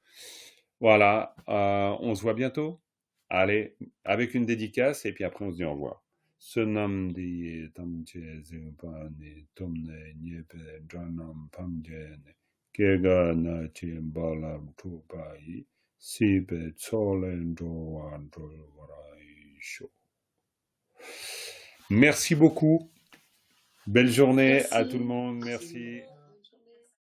Voilà, on se voit bientôt. Allez, avec une dédicace, et puis après, on se dit au revoir. Sunam di tamche zubani tumne nyepe dranam pamjene kega na chimbalam tupai sibe tsolendro andro varai. Merci beaucoup. Belle journée à tout le monde. Merci.